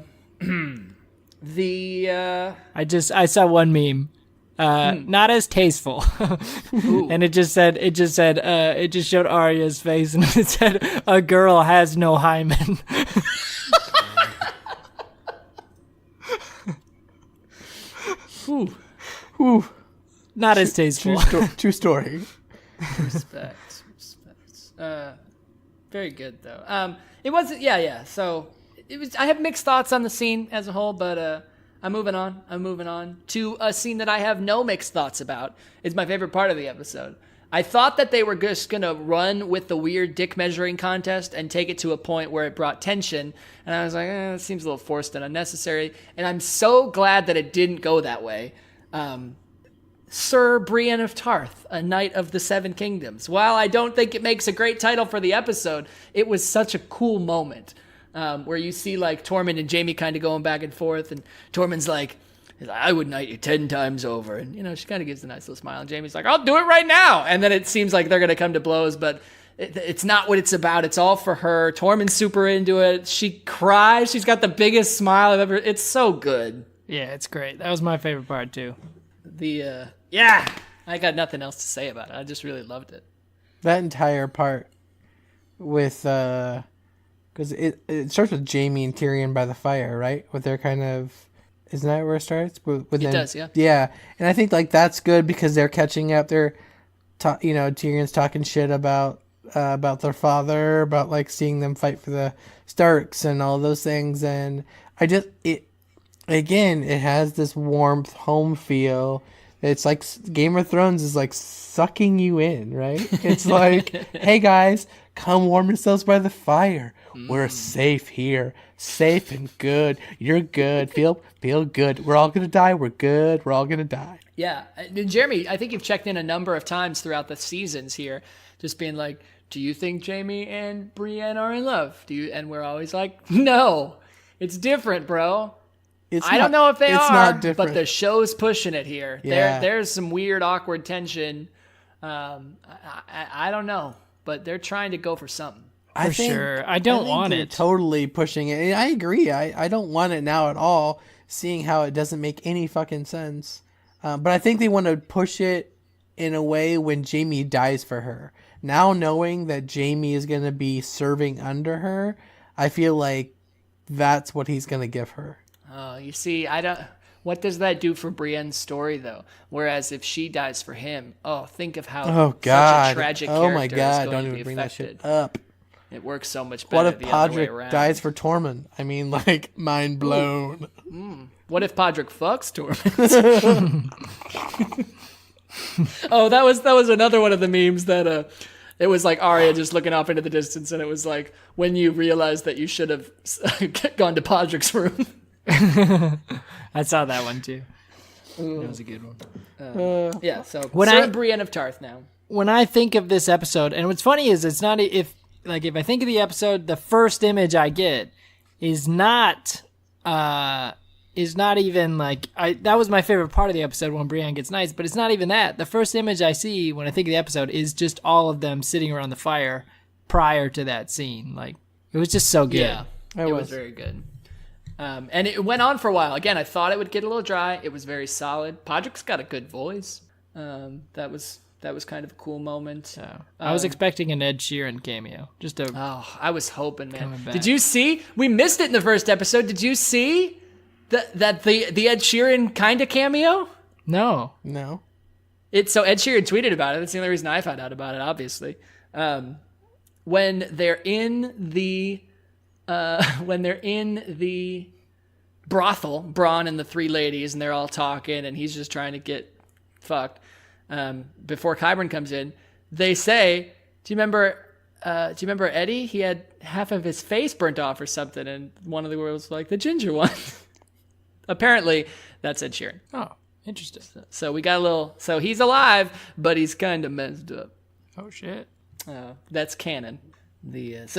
saw one meme. Not as tasteful. And it just showed Arya's face and it said, "A girl has no hymen." Whew. Not as tasteful. True story. Respect. Very good though. It wasn't. Yeah. So it was. I have mixed thoughts on the scene as a whole, but I'm moving on to a scene that I have no mixed thoughts about. It's my favorite part of the episode. I thought that they were just gonna run with the weird dick measuring contest and take it to a point where it brought tension, and I was like, it seems a little forced and unnecessary. And I'm so glad that it didn't go that way. Sir Brienne of Tarth, a Knight of the Seven Kingdoms. While I don't think it makes a great title for the episode, it was such a cool moment where you see like Tormund and Jaime kind of going back and forth, and Tormund's like, "I would knight you 10 times over," and she kind of gives a nice little smile, and Jaime's like, "I'll do it right now," and then it seems like they're gonna come to blows, but it's not what it's about. It's all for her. Tormund's super into it. She cries. She's got the biggest smile I've ever. It's so good. Yeah, it's great. That was my favorite part too. I got nothing else to say about it. I just really loved it. That entire part with, because it starts with Jaime and Tyrion by the fire, right? With their kind of, isn't that where it starts? With It them, does, yeah. Yeah, and I think like that's good because they're catching up. They're, Tyrion's talking shit about their father, about like seeing them fight for the Starks and all those things, and it has this warmth, home feel. It's like Game of Thrones is like sucking you in, right? It's like, hey guys, come warm yourselves by the fire. We're safe here, safe and good. You're good. Feel good. We're all gonna die. We're good. We're all gonna die. Yeah, and Jeremy, I think you've checked in a number of times throughout the seasons here, just being like, "Do you think Jaime and Brienne are in love? Do you?" And we're always like, "No, it's different, bro." I don't know if they are, not different. but the show's pushing it here. Yeah. There's some weird, awkward tension. I don't know, but they're trying to go for something. For sure. I don't want they're it. Totally pushing it. And I agree. I don't want it now at all, seeing how it doesn't make any fucking sense. But I think they want to push it in a way when Jaime dies for her. Now knowing that Jaime is going to be serving under her, I feel like that's what he's going to give her. You see, what does that do for Brienne's story, though? Whereas if she dies for him, think of how such a tragic character my God, is going don't to even be bring affected. that shit up. It works so much better What if the other way Podrick around. dies for Tormund? I mean, like, mind blown. What if Podrick fucks Tormund? Oh, that was another one of the memes that it was like Arya just looking off into the distance, and it was like when you realized that you should have gone to Podrick's room. I saw that one too. That was a good one. Yeah, so When Sir I- Brienne of Tarth now. When I think of this episode, and what's funny is it's not if I think of the episode, the first image I get is not even like that was my favorite part of the episode when Brienne gets nice, but it's not even that. The first image I see when I think of the episode is just all of them sitting around the fire prior to that scene. Like it was just so good. Yeah, it was very good. And it went on for a while. Again, I thought it would get a little dry. It was very solid. Podrick's got a good voice. That was kind of a cool moment. I was expecting an Ed Sheeran cameo. I was hoping, man. Coming back. Did you see? We missed it in the first episode. Did you see that the Ed Sheeran kind of cameo? No. No. So Ed Sheeran tweeted about it. That's the only reason I found out about it, obviously. When they're in the brothel, Braun and the three ladies, and they're all talking, and he's just trying to get fucked. Before Qyburn comes in, they say, "Do you remember Eddie? He had half of his face burnt off or something." And one of the girls was like, "The ginger one." Apparently, that's Ed Sheeran. Oh, interesting. So we got a little. So he's alive, but he's kind of messed up. Oh shit. That's canon. There's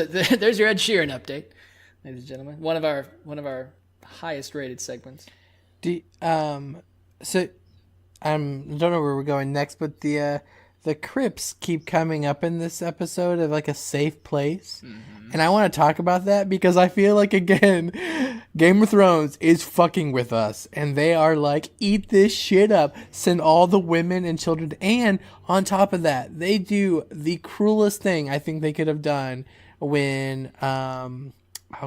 your Ed Sheeran update, ladies and gentlemen. One of our highest rated segments. So I don't know where we're going next, but the crypts keep coming up in this episode of like a safe place. And I want to talk about that because I feel like, again, Game of Thrones is fucking with us. And they are like, eat this shit up. Send all the women and children. And on top of that, they do the cruelest thing I think they could have done when, oh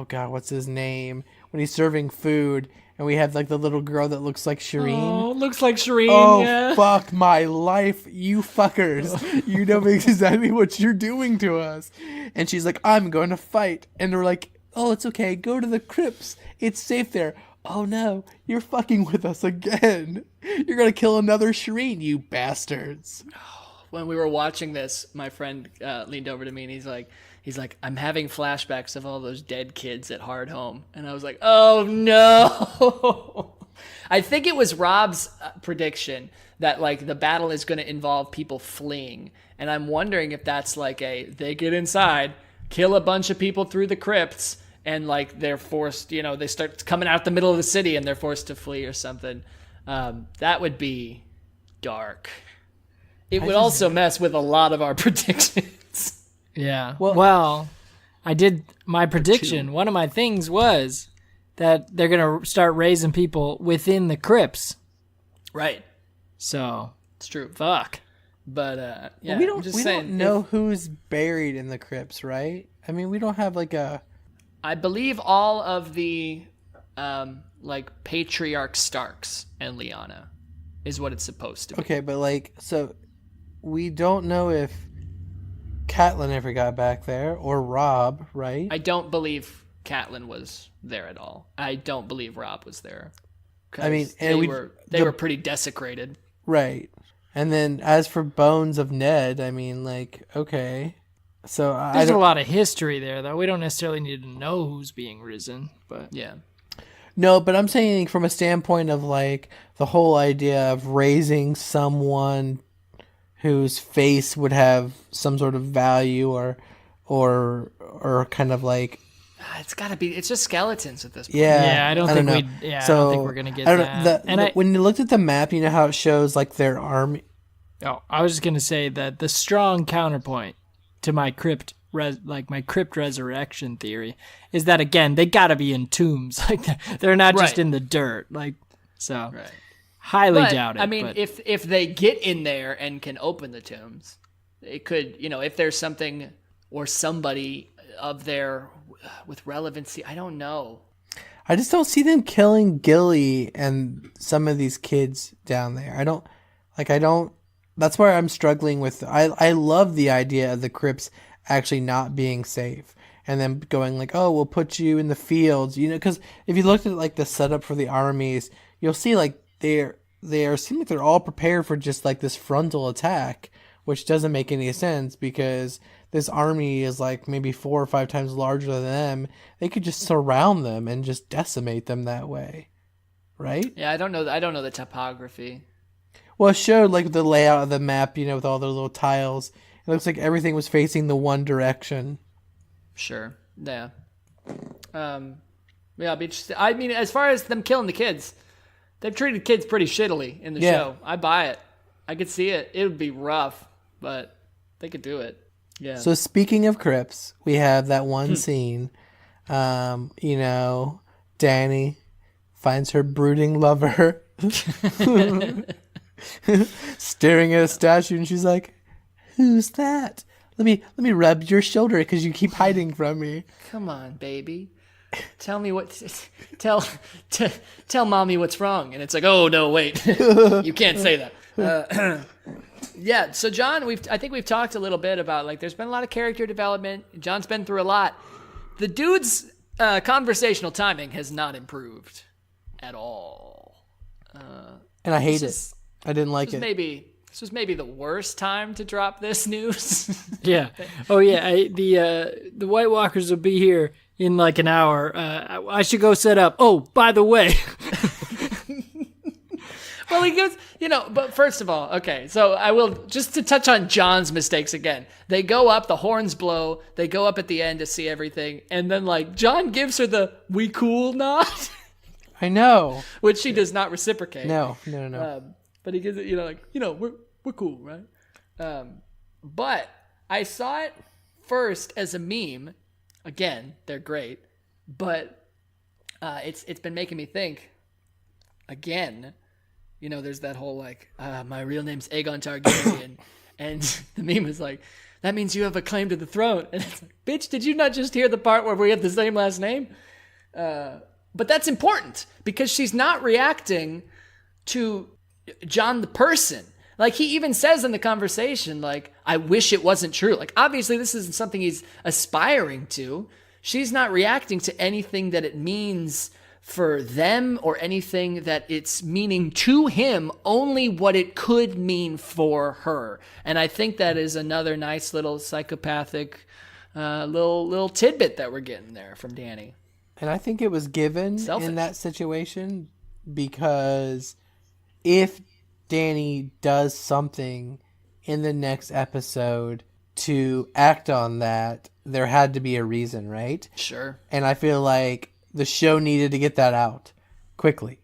God, what's his name? When he's serving food. And we have like the little girl that looks like Shireen. Oh, looks like Shireen. Oh, yeah. fuck my life, you fuckers. You know exactly what you're doing to us. And she's like, I'm going to fight. And they're like, oh, it's okay. Go to the crypts. It's safe there. Oh, no. You're fucking with us again. You're going to kill another Shireen, you bastards. When we were watching this, my friend leaned over to me and he's like, I'm having flashbacks of all those dead kids at Hard Home. And I was like, oh no. I think it was Rob's prediction that like the battle is going to involve people fleeing. And I'm wondering if that's like they get inside, kill a bunch of people through the crypts, and like they're forced, they start coming out the middle of the city and they're forced to flee or something. That would be dark. It would also mess with a lot of our predictions. Yeah. Well, I did my prediction. One of my things was that they're going to start raising people within the crypts. Right. So, It's true. fuck. But yeah, we I'm just don't saying, know who's buried in the crypts, right? I mean, we don't have like a... I believe all of the like patriarch Starks and Lyanna is what it's supposed to be. Okay, but like, so we don't know if Catelyn ever got back there or Rob, right? I don't believe Catelyn was there at all. I don't believe Rob was there. I mean, they and were pretty desecrated. Right. And then as for Bones of Ned, I mean, like, okay. So There's a lot of history there, though. We don't necessarily need to know who's being risen, but Yeah. No, but I'm saying from a standpoint of like the whole idea of raising someone whose face would have some sort of value or kind of like, It's got to be. It's just skeletons at this point. yeah, I don't know. I don't think we're gonna get I don't that. know, when you looked at the map, you know how it shows like their army. Oh, I was just gonna say that the strong counterpoint to my crypt resurrection theory is that again they gotta be in tombs, like they're not just Right. in the dirt, like so. Right. Highly But, doubt it. I mean, but if they get in there and can open the tombs, it could, if there's something or somebody of there with relevancy, I don't know. I just don't see them killing Gilly and some of these kids down there. I don't. That's where I'm struggling with. I love the idea of the crypts actually not being safe and then going like, oh, we'll put you in the fields, because if you looked at like the setup for the armies, you'll see like they seem like they're all prepared for just like this frontal attack, which doesn't make any sense because this army is like maybe 4 or 5 times larger than them. They could just surround them and just decimate them that way. right? Yeah, I don't know the topography. Well, it showed like the layout of the map, with all the little tiles. It looks like everything was facing the one direction. Sure. Yeah. Yeah, I'll be interested. I mean, as far as them killing the kids, they've treated kids pretty shittily in the show. I buy it. I could see it. It would be rough, but they could do it. Yeah. So speaking of crypts, we have that one scene. Danny finds her brooding lover staring at a statue, and she's like, "Who's that? Let me rub your shoulder because you keep hiding from me." Come on, baby. Tell me tell mommy what's wrong. And it's like, oh no, wait, you can't say that. Yeah. So John, I think we've talked a little bit about, like, there's been a lot of character development. John's been through a lot. The dude's conversational timing has not improved at all. And I hate it. I didn't like it. This was maybe the worst time to drop this news. Yeah. Oh yeah. The White Walkers will be here in like an hour. I should go set up. Oh, by the way. Well, he goes, but first of all, okay, so I will, just to touch on John's mistakes again. They go up, the horns blow, they go up at the end to see everything, and then, like, John gives her the "we cool" nod. I know. Which she does not reciprocate. No. But he gives it, we're cool, right? But I saw it first as a meme. Again, they're great, but it's been making me think again. There's that whole, like, my real name's Aegon Targaryen, and the meme is like, that means you have a claim to the throne. And it's like, bitch, did you not just hear the part where we have the same last name? But that's important because she's not reacting to John the person. Like, he even says in the conversation, like, I wish it wasn't true. Like, obviously this isn't something he's aspiring to. She's not reacting to anything that it means for them or anything that it's meaning to him, only what it could mean for her. And I think that is another nice little psychopathic little tidbit that we're getting there from Danny. And I think it was given Selfish. in that situation because if Danny does something in the next episode to act on that, there had to be a reason, right? Sure. And I feel like the show needed to get that out quickly.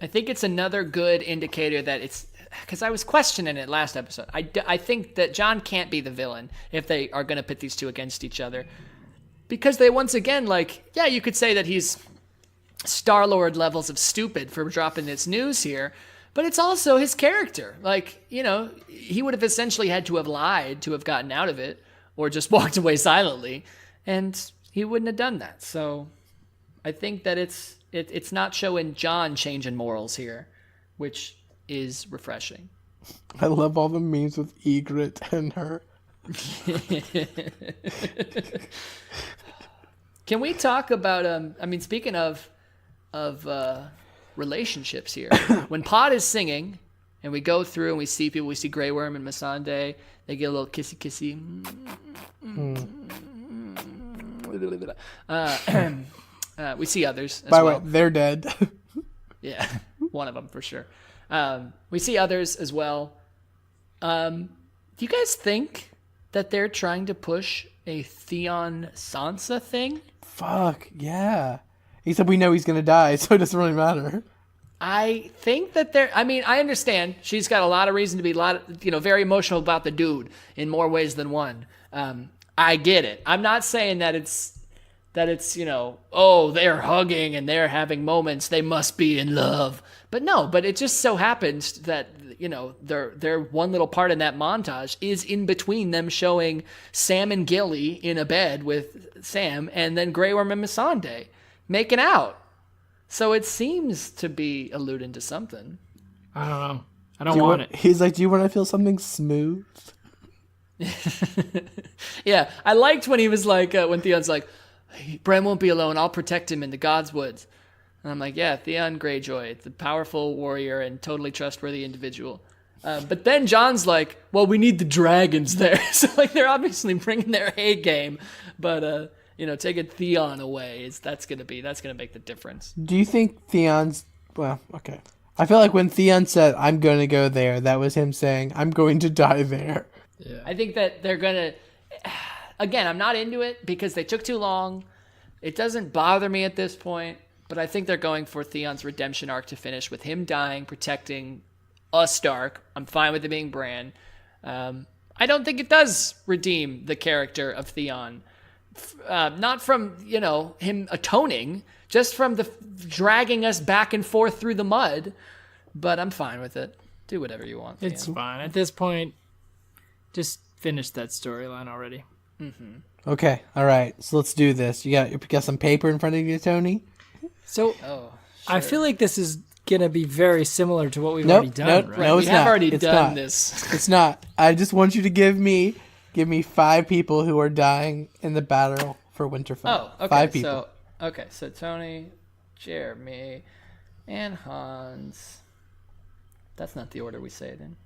I think it's another good indicator that it's, because I was questioning it last episode. I think that John can't be the villain if they are going to pit these two against each other. Because they, once again, like, yeah, you could say that he's Star-Lord levels of stupid for dropping this news here, but it's also his character. Like, he would have essentially had to have lied to have gotten out of it, or just walked away silently, and he wouldn't have done that. So I think that it's not showing John changing morals here, which is refreshing. I love all the memes with Egret and her. Can we talk about speaking of relationships here, when Pod is singing and we go through and we see people, we see Grey Worm and Missandei, they get a little kissy we see others as By the well. way, they're dead. Yeah, one of them for sure. We see others as well. Do you guys think that they're trying to push a Theon Sansa thing? Fuck, yeah. Except we know he's going to die, so it doesn't really matter. I think that I understand she's got a lot of reason to be very emotional about the dude in more ways than one. I get it. I'm not saying that it's they're hugging and they're having moments, they must be in love. But it just so happens that, their one little part in that montage is in between them showing Sam and Gilly in a bed with Sam and then Grey Worm and Missandei making out. So it seems to be alluding to something. I don't know. I don't want it. He's like, do you want to feel something smooth? Yeah, I liked when he was like, when Theon's like, Bran won't be alone, I'll protect him in the God's Woods. And I'm like, yeah, Theon Greyjoy, the powerful warrior and totally trustworthy individual. But then John's like, well, we need the dragons there. So, like, they're obviously bringing their A game. But, taking Theon away, that's going to make the difference. Do you think Theon's Well, okay. I feel like when Theon said, "I'm going to go there," that was him saying, "I'm going to die there." Yeah. I think that they're gonna. Again, I'm not into it because they took too long. It doesn't bother me at this point, but I think they're going for Theon's redemption arc to finish with him dying, protecting a Stark. I'm fine with it being Bran. I don't think it does redeem the character of Theon. Not from, him atoning, just from the dragging us back and forth through the mud. But I'm fine with it. Do whatever you want, Theon. It's fine. At this point, just finish that storyline already. Mm-hmm. Okay, all right. So let's do this. You got some paper in front of you, Tony? So I feel like this is gonna be very similar to what we've Nope, already done, right? No, we it's have not. already It's done not. this. It's not. I just want you to give me 5 people who are dying in the battle for Winterfell. Oh, okay. 5 people. So Tony, Jeremy, and Hans. That's not the order we say it in.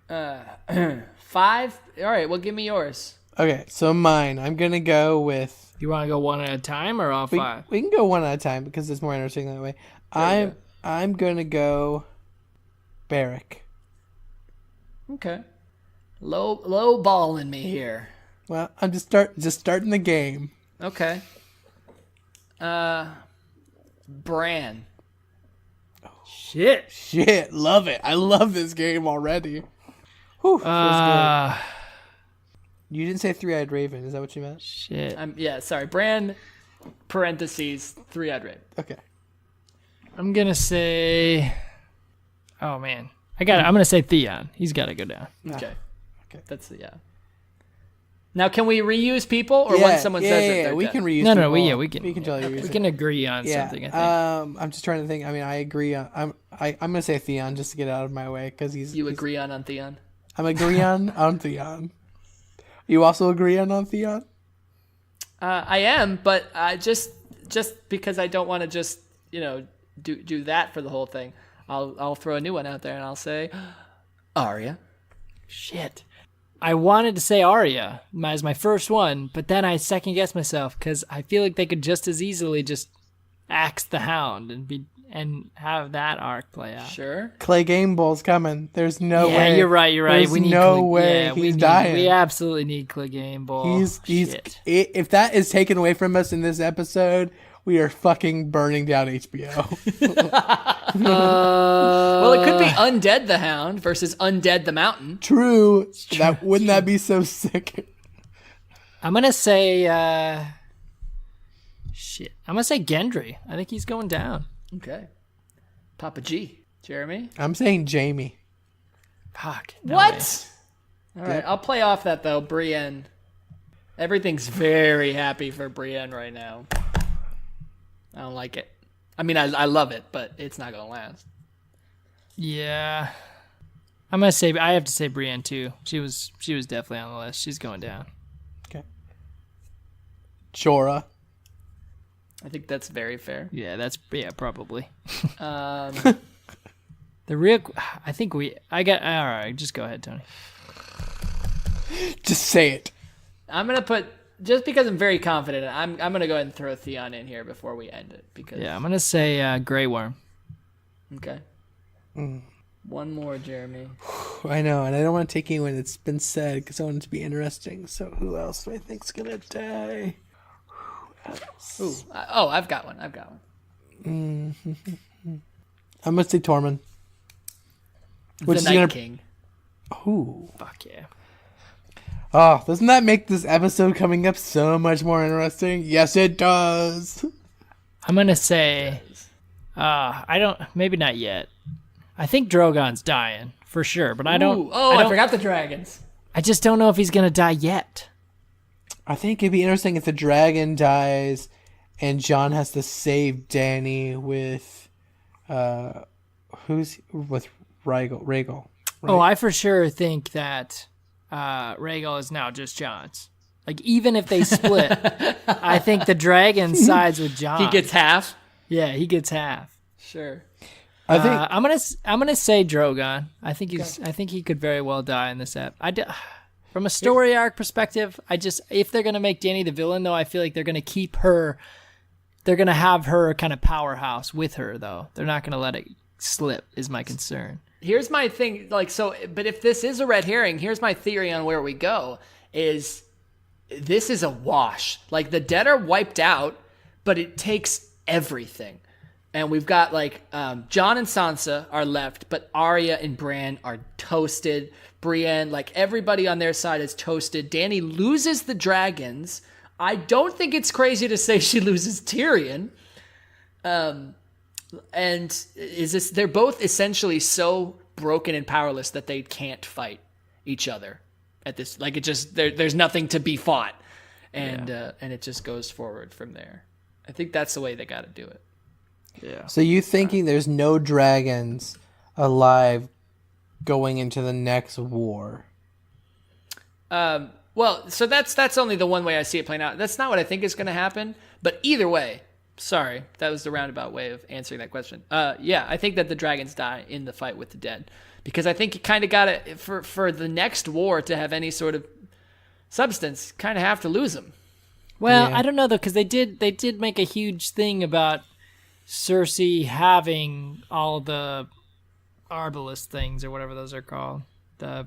Okay. 5. All right. Well, give me yours. Okay, so mine. I'm gonna go with. You want to go one at a time or all We, 5? we can go one at a time because it's more interesting that way. you I'm gonna go. Barrack. Okay. Low ball in me here. Well, I'm just starting the game. Okay. Bran. Shit. Love it. I love this game already. Whew, feels good. You didn't say 3-eyed raven. Is that what you meant? Shit. Sorry. Bran, parentheses, 3-eyed raven. Okay. I'm gonna say. Oh man, I'm gonna say Theon. He's got to go down. Okay. Okay. That's Now, can we reuse people, or when someone says it, they're we dead? can reuse. No, people. we can. We can totally reuse. We it. can agree on something. I think. I'm just trying to think. I mean, I agree. I'm gonna say Theon just to get it out of my way because You agree on Theon? I'm agreeing on Theon. You also agree on Theon? I am, but just because I don't want to just do that for the whole thing, I'll throw a new one out there and I'll say Arya. Shit. I wanted to say Arya as my first one, but then I second guessed myself because I feel like they could just as easily just axe the Hound and have that arc play out. Sure. Clay Game Ball's coming. There's no way. Yeah, you're right. There's We need no way he's dying. We absolutely need Clegane Ball. He's Shit. if that is taken away from us in this episode, we are fucking burning down HBO. Well, it could be Undead the Hound versus Undead the Mountain. True. Wouldn't that be so sick? I'm gonna say shit. I'm gonna say Gendry. I think he's going down. Okay. Papa G. Jeremy? I'm saying Jamie. Fuck. no What? way. All right, I'll play off that, though. Brienne. Everything's very happy for Brienne right now. I don't like it. I mean, I love it, but it's not going to last. Yeah. I'm gonna say I have to say Brienne too. She was definitely on the list. She's going down. Okay. Jorah. I think that's very fair. Yeah, probably. Um, The real, I got, all right, just go ahead, Tony. Just say it. I'm going to put, just because I'm very confident, I'm going to go ahead and throw Theon in here before we end it. Because Yeah, I'm going to say Grey Worm. Okay. One more, Jeremy. I know, and I don't want to take anyone that's been said because I want it to be interesting. So who else do I think's gonna die? Ooh. I've got one. I'm gonna say Tormund. The Night King. Ooh. Fuck yeah. Oh, doesn't that make this episode coming up so much more interesting? Yes, it does. I'm going to say, maybe not yet. I think Drogon's dying for sure, but I don't. I forgot the dragons. I just don't know if he's going to die yet. I think it'd be interesting if the dragon dies and Jon has to save Dany with with Rhaegal. Right? Oh, I for sure think that Rhaegal is now just Jon's. Like, even if they split, I think the dragon sides with Jon. He gets half? Yeah, he gets half. Sure. I think I'm gonna say Drogon. I think he could very well die in this ep. From a story arc perspective, if they're gonna make Dany the villain, though, I feel like they're gonna keep her they're gonna have her kind of powerhouse with her, though. They're not gonna let it slip. Is my concern. Here's my thing, like, so, but if this is a red herring, here's my theory on where we go, is this is a wash. Like, the dead are wiped out, but it takes everything. And we've got, like, Jon and Sansa are left, but Arya and Bran are toasted. Brienne, like, everybody on their side is toasted. Dany loses the dragons. I don't think it's crazy to say she loses Tyrion. And they're both essentially so broken and powerless that they can't fight each other at this, like, it just, there's nothing to be fought, and it just goes forward from there. I think that's the way they got to do it. Yeah. So you thinking there's no dragons alive going into the next war? Well, so that's only the one way I see it playing out. That's not what I think is going to happen, but either way, sorry, that was the roundabout way of answering that question. Yeah, I think that the dragons die in the fight with the dead, because I think you kind of got to, for the next war to have any sort of substance, kind of have to lose them. Well, Yeah. I don't know though, because they did make a huge thing about Cersei having all the Arbalest things or whatever those are called, the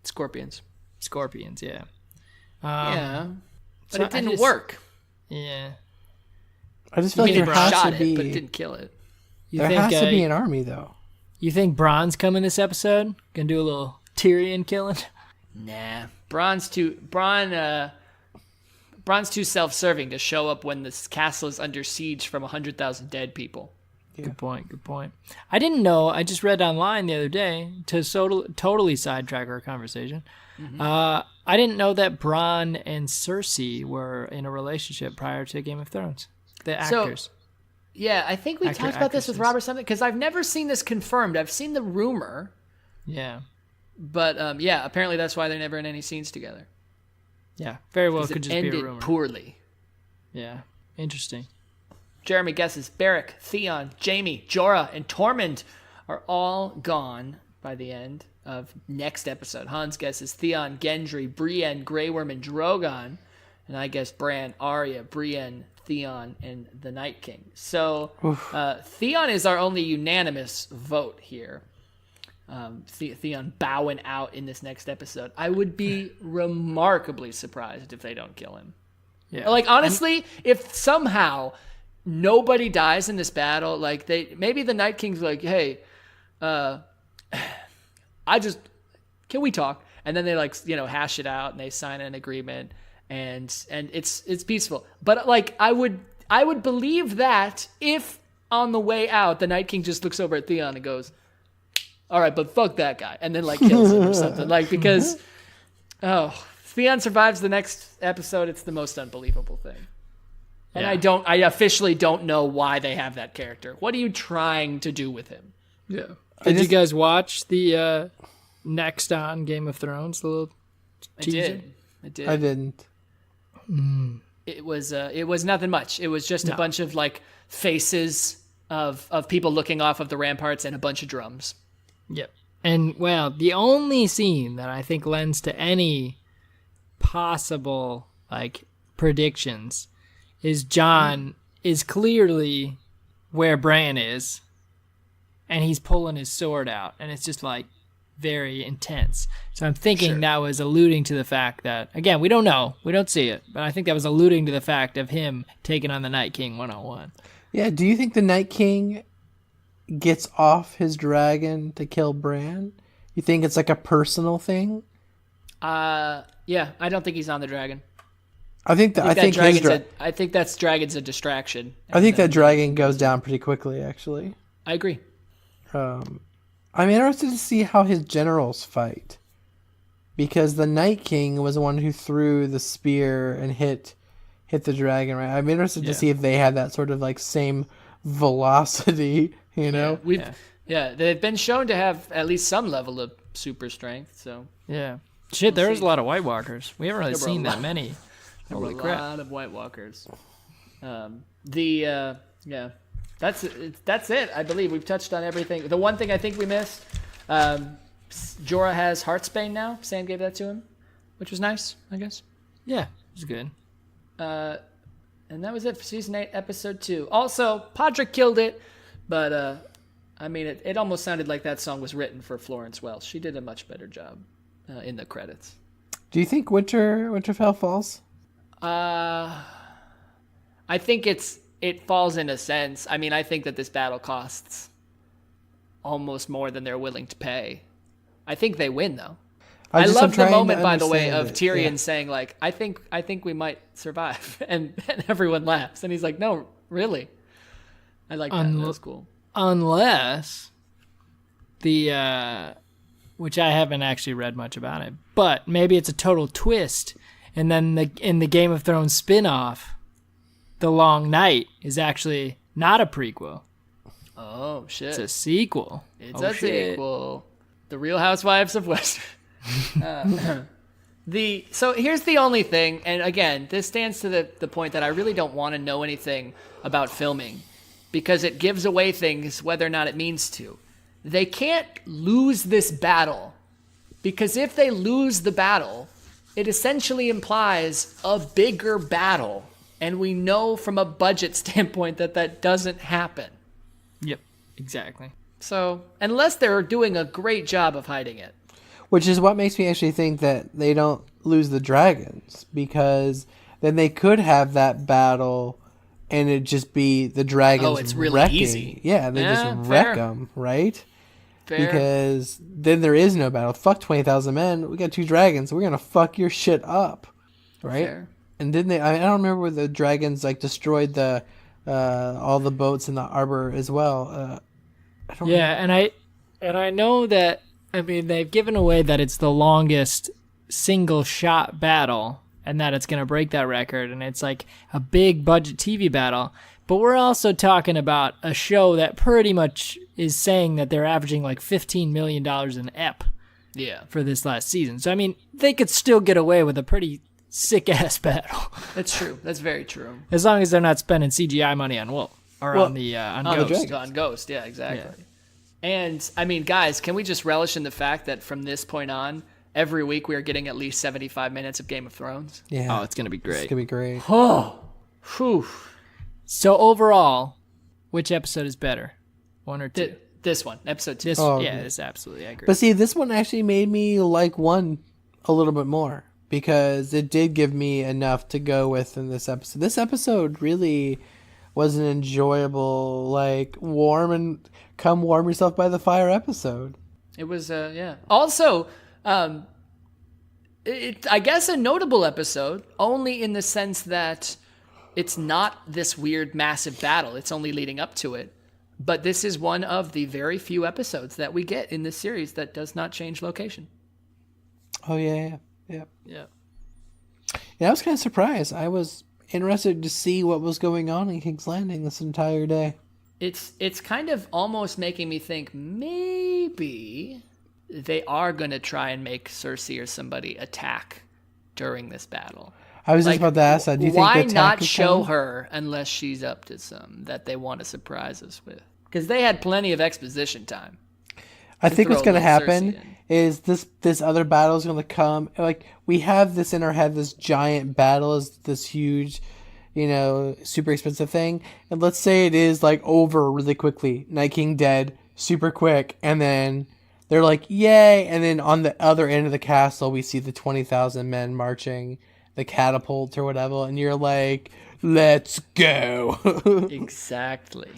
Scorpions. scorpions. Yeah. Yeah, but so it didn't I just- work. Yeah. I just feel like It there has shot to be. it, but it didn't kill it. You There think has to be an army, though. you think Bronn's coming this episode? Gonna do a little Tyrion killing? Nah, Bron's too self-serving to show up when this castle is under siege from 100,000 dead people. Good point. Good point. I didn't know. I just read online the other day to totally sidetrack our conversation. I didn't know that Bronn and Cersei were in a relationship prior to Game of Thrones. The actors. Yeah, I think we talked about this with actresses. Robert something, because I've never seen this confirmed. I've seen the rumor, Yeah. but yeah, apparently that's why they're never in any scenes together. Yeah. Very well 'Cause could it just be a ended rumor. poorly. Yeah. Interesting. Jeremy guesses Beric, Theon, Jaime, Jorah, and Tormund are all gone by the end of next episode. Hans guesses Theon, Gendry, Brienne, Grey Worm, and Drogon. And I guess Bran, Arya, Brienne, Theon, and the Night King. So Theon is our only unanimous vote here. Theon bowing out in this next episode. I would be remarkably surprised if they don't kill him. Yeah. Like, honestly, if somehow nobody dies in this battle, like, maybe the Night King's like, hey, can we talk? And then they, like, hash it out and they sign an agreement, and it's peaceful. But, like, I would believe that if on the way out the Night King just looks over at Theon and goes, all right, but fuck that guy, and then, like, kills him or something. Like, because Theon survives the next episode, it's the most unbelievable thing. And Yeah. I officially don't know why they have that character. What are you trying to do with him? Yeah. Did you guys watch the next on Game of Thrones? The little teaser? I did. I didn't. It was nothing much. It was just a bunch of, like, faces of people looking off of the ramparts and a bunch of drums. Yep. And, well, the only scene that I think lends to any possible, like, predictions is Jon is clearly where Bran is, and he's pulling his sword out, and it's just, like, very intense. So I'm thinking that was alluding to the fact that, again, we don't know. We don't see it. But I think that was alluding to the fact of him taking on the Night King one-on-one. Yeah, do you think the Night King gets off his dragon to kill Bran? You think it's like a personal thing? Yeah, I don't think he's on the dragon. I think I think that's dragon's a distraction. I think that dragon goes down pretty quickly, actually. I agree. I'm interested to see how his generals fight, because the Night King was the one who threw the spear and hit the dragon. Right? I'm interested to see if they had that sort of, like, same velocity. You know, They've been shown to have at least some level of super strength. So Yeah. Shit, there was a lot of White Walkers. We haven't really There were a seen that lot. many. there were Holy a crap. lot of White Walkers. That's it. I believe we've touched on everything. The one thing I think we missed, Jorah has Heartsbane now. Sam gave that to him, which was nice, I guess. Yeah, it was good. And that was it for season 8, episode 2. Also, Podrick killed it, but I mean, it almost sounded like that song was written for Florence Welch. She did a much better job in the credits. Do you think Winterfell falls? I think it falls in a sense. I mean, I think that this battle costs almost more than they're willing to pay. I think they win, though. I love the moment, by the way, of Tyrion saying, like, I think we might survive. And everyone laughs. And he's like, no, really? I like that. That was cool. Unless which I haven't actually read much about it, but maybe it's a total twist. And then in the Game of Thrones spin-off, The Long Night is actually not a prequel. Oh, shit. It's a sequel. It's a sequel. The Real Housewives of West. So here's the only thing, and again, this stands to the point that I really don't want to know anything about filming because it gives away things whether or not it means to. They can't lose this battle because if they lose the battle, it essentially implies a bigger battle, and we know from a budget standpoint that doesn't happen. Yep, exactly. So, unless they're doing a great job of hiding it. Which is what makes me actually think that they don't lose the dragons, because then they could have that battle and it just be the dragons. Oh, it's really wrecking. easy. Yeah, they just wreck them, right? Fair. Because then there is no battle. Fuck 20,000 men. We got 2 dragons. We're gonna fuck your shit up, right? Fair. And didn't they? I don't remember where the dragons like destroyed the all the boats in the harbor as well. And I know that. I mean, they've given away that it's the longest single shot battle and that it's going to break that record. And it's like a big budget TV battle. But we're also talking about a show that pretty much is saying that they're averaging like $15 million an ep for this last season. So, I mean, they could still get away with a pretty sick-ass battle. That's true. That's very true. As long as they're not spending CGI money on Wolf. Or on Ghost. On Ghost, yeah, exactly. Yeah. And, I mean, guys, can we just relish in the fact that from this point on, every week we are getting at least 75 minutes of Game of Thrones? Yeah. Oh, it's going to be great. It's going to be great. Oh, whew. So, overall, which episode is better? 1 or 2? This one, episode 2. This absolutely, I agree. But see, this one actually made me like 1 a little bit more, because it did give me enough to go with in this episode. This episode really was an enjoyable, like, warm yourself by the fire episode. It was, yeah. Also, I guess a notable episode, only in the sense that it's not this weird, massive battle. It's only leading up to it. But this is one of the very few episodes that we get in this series that does not change location. Oh, yeah. Yeah, I was kind of surprised. I was interested to see what was going on in King's Landing this entire day. It's kind of almost making me think maybe they are going to try and make Cersei or somebody attack during this battle. I was just about to ask that. Do you think why the not show her unless she's up to some that they want to surprise us with? Because they had plenty of exposition time. I think what's going to happen is this other battle is going to come. Like, we have this in our head, this giant battle is this huge, super expensive thing. And let's say it is like over really quickly. Night King dead, super quick. And then they're like, yay. And then on the other end of the castle, we see the 20,000 men marching, the catapult or whatever. And you're like, let's go. Exactly.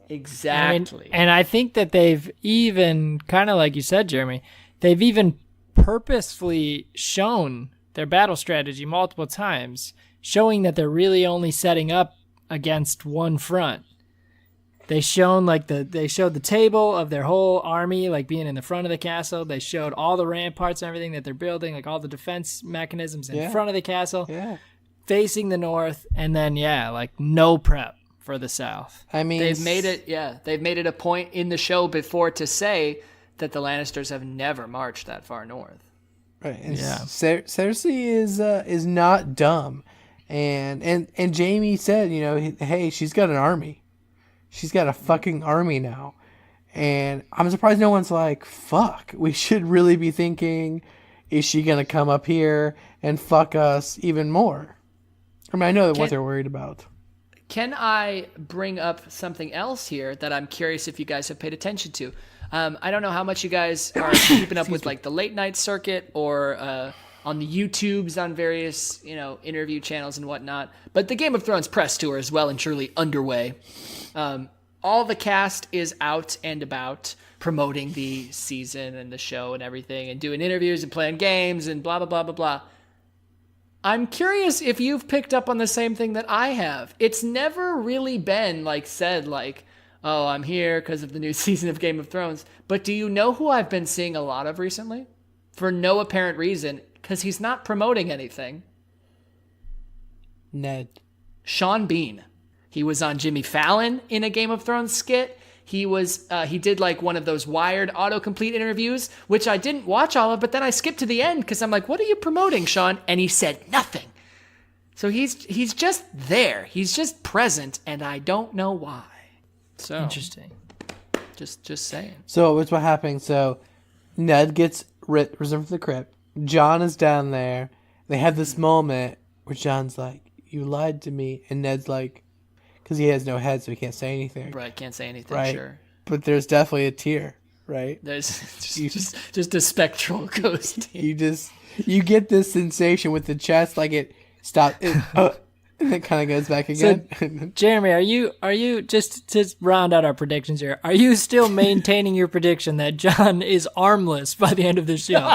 And I think that they've even, kind of like you said, Jeremy, they've even purposefully shown their battle strategy multiple times, showing that they're really only setting up against one front. They showed the table of their whole army, like being in the front of the castle. They showed all the ramparts and everything that they're building, like all the defense mechanisms in front of the castle, facing the north, and then like no prep for the south. I mean, they've made it a point in the show before to say that the Lannisters have never marched that far north. Right. And Cersei is not dumb. And Jaime said, hey, she's got an army. She's got a fucking army now. And I'm surprised no one's like, fuck, we should really be thinking, is she going to come up here and fuck us even more? I mean, I know what they're worried about. Can I bring up something else here that I'm curious if you guys have paid attention to? I don't know how much you guys are keeping up with like the late night circuit or on the YouTubes on various interview channels and whatnot, but the Game of Thrones press tour is well and truly underway. All the cast is out and about promoting the season and the show and everything and doing interviews and playing games and blah, blah, blah, blah, blah. I'm curious if you've picked up on the same thing that I have. It's never really been said oh, I'm here because of the new season of Game of Thrones. But do you know who I've been seeing a lot of recently? For no apparent reason, because he's not promoting anything. Ned. Sean Bean. He was on Jimmy Fallon in a Game of Thrones skit. He did one of those Wired autocomplete interviews, which I didn't watch all of, but then I skipped to the end because I'm like, what are you promoting, Sean? And he said nothing. So he's just there. He's just present, and I don't know why. So Interesting. Just saying. So it's what happened. So Ned gets reserved for the crypt. Jon is down there. They have this moment where Jon's like, you lied to me. And Ned's like, because he has no head, so he can't say anything. Right, can't say anything, Right. sure. But there's definitely a tear, right? There's just a spectral ghost. You get this sensation with the chest, like it stops, and it kind of goes back again. Jeremy, are you just to round out our predictions here? Are you still maintaining your prediction that Jon is armless by the end of the show?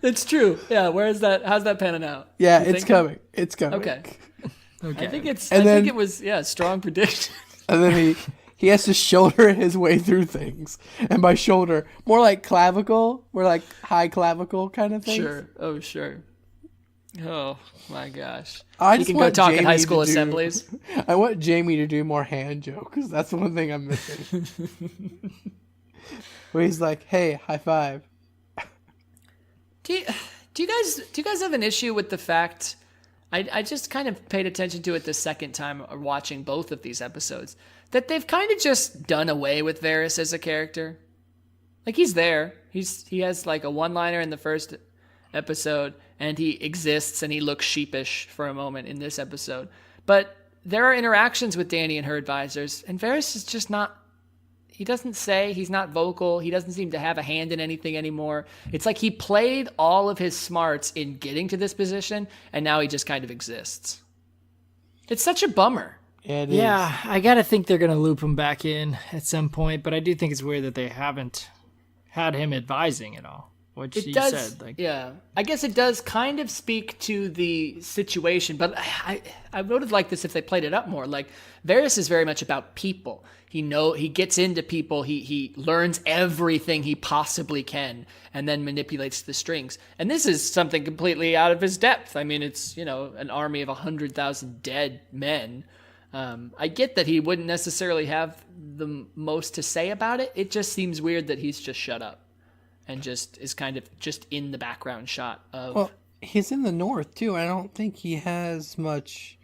It's true. Yeah, where is that? How's that panning out? Yeah, You it's thinking? coming. It's coming. Okay. Okay. I think then- it was strong prediction. And then he has to shoulder his way through things. And by shoulder, more like clavicle, more like high clavicle kind of thing. Sure. Oh, sure. Oh my gosh. I You just can go want talk at Jamie high school to do- assemblies. I want Jamie to do more hand jokes. That's the one thing I'm missing. Where he's like, "Hey, high five." Do you guys have an issue with the fact? I just kind of paid attention to it the second time watching both of these episodes, that they've kind of just done away with Varys as a character. Like, he's there. He has like a one-liner in the first episode, and he exists and he looks sheepish for a moment in this episode. But there are interactions with Dany and her advisors, and Varys is just not. He doesn't say, he's not vocal, he doesn't seem to have a hand in anything anymore. It's like he played all of his smarts in getting to this position, and now he just kind of exists. It's such a bummer. Yeah, it is. Yeah, I gotta think they're gonna loop him back in at some point, but I do think it's weird that they haven't had him advising at all. Which It you does, said, yeah. I guess it does kind of speak to the situation, but I would have liked this if they played it up more. Like, Varys is very much about people. He gets into people. He learns everything he possibly can, and then manipulates the strings. And this is something completely out of his depth. I mean, it's an army of 100,000 dead men. I get that he wouldn't necessarily have the most to say about it. It just seems weird that he's just shut up and just is kind of just in the background shot of. Well, he's in the north too. I don't think he has much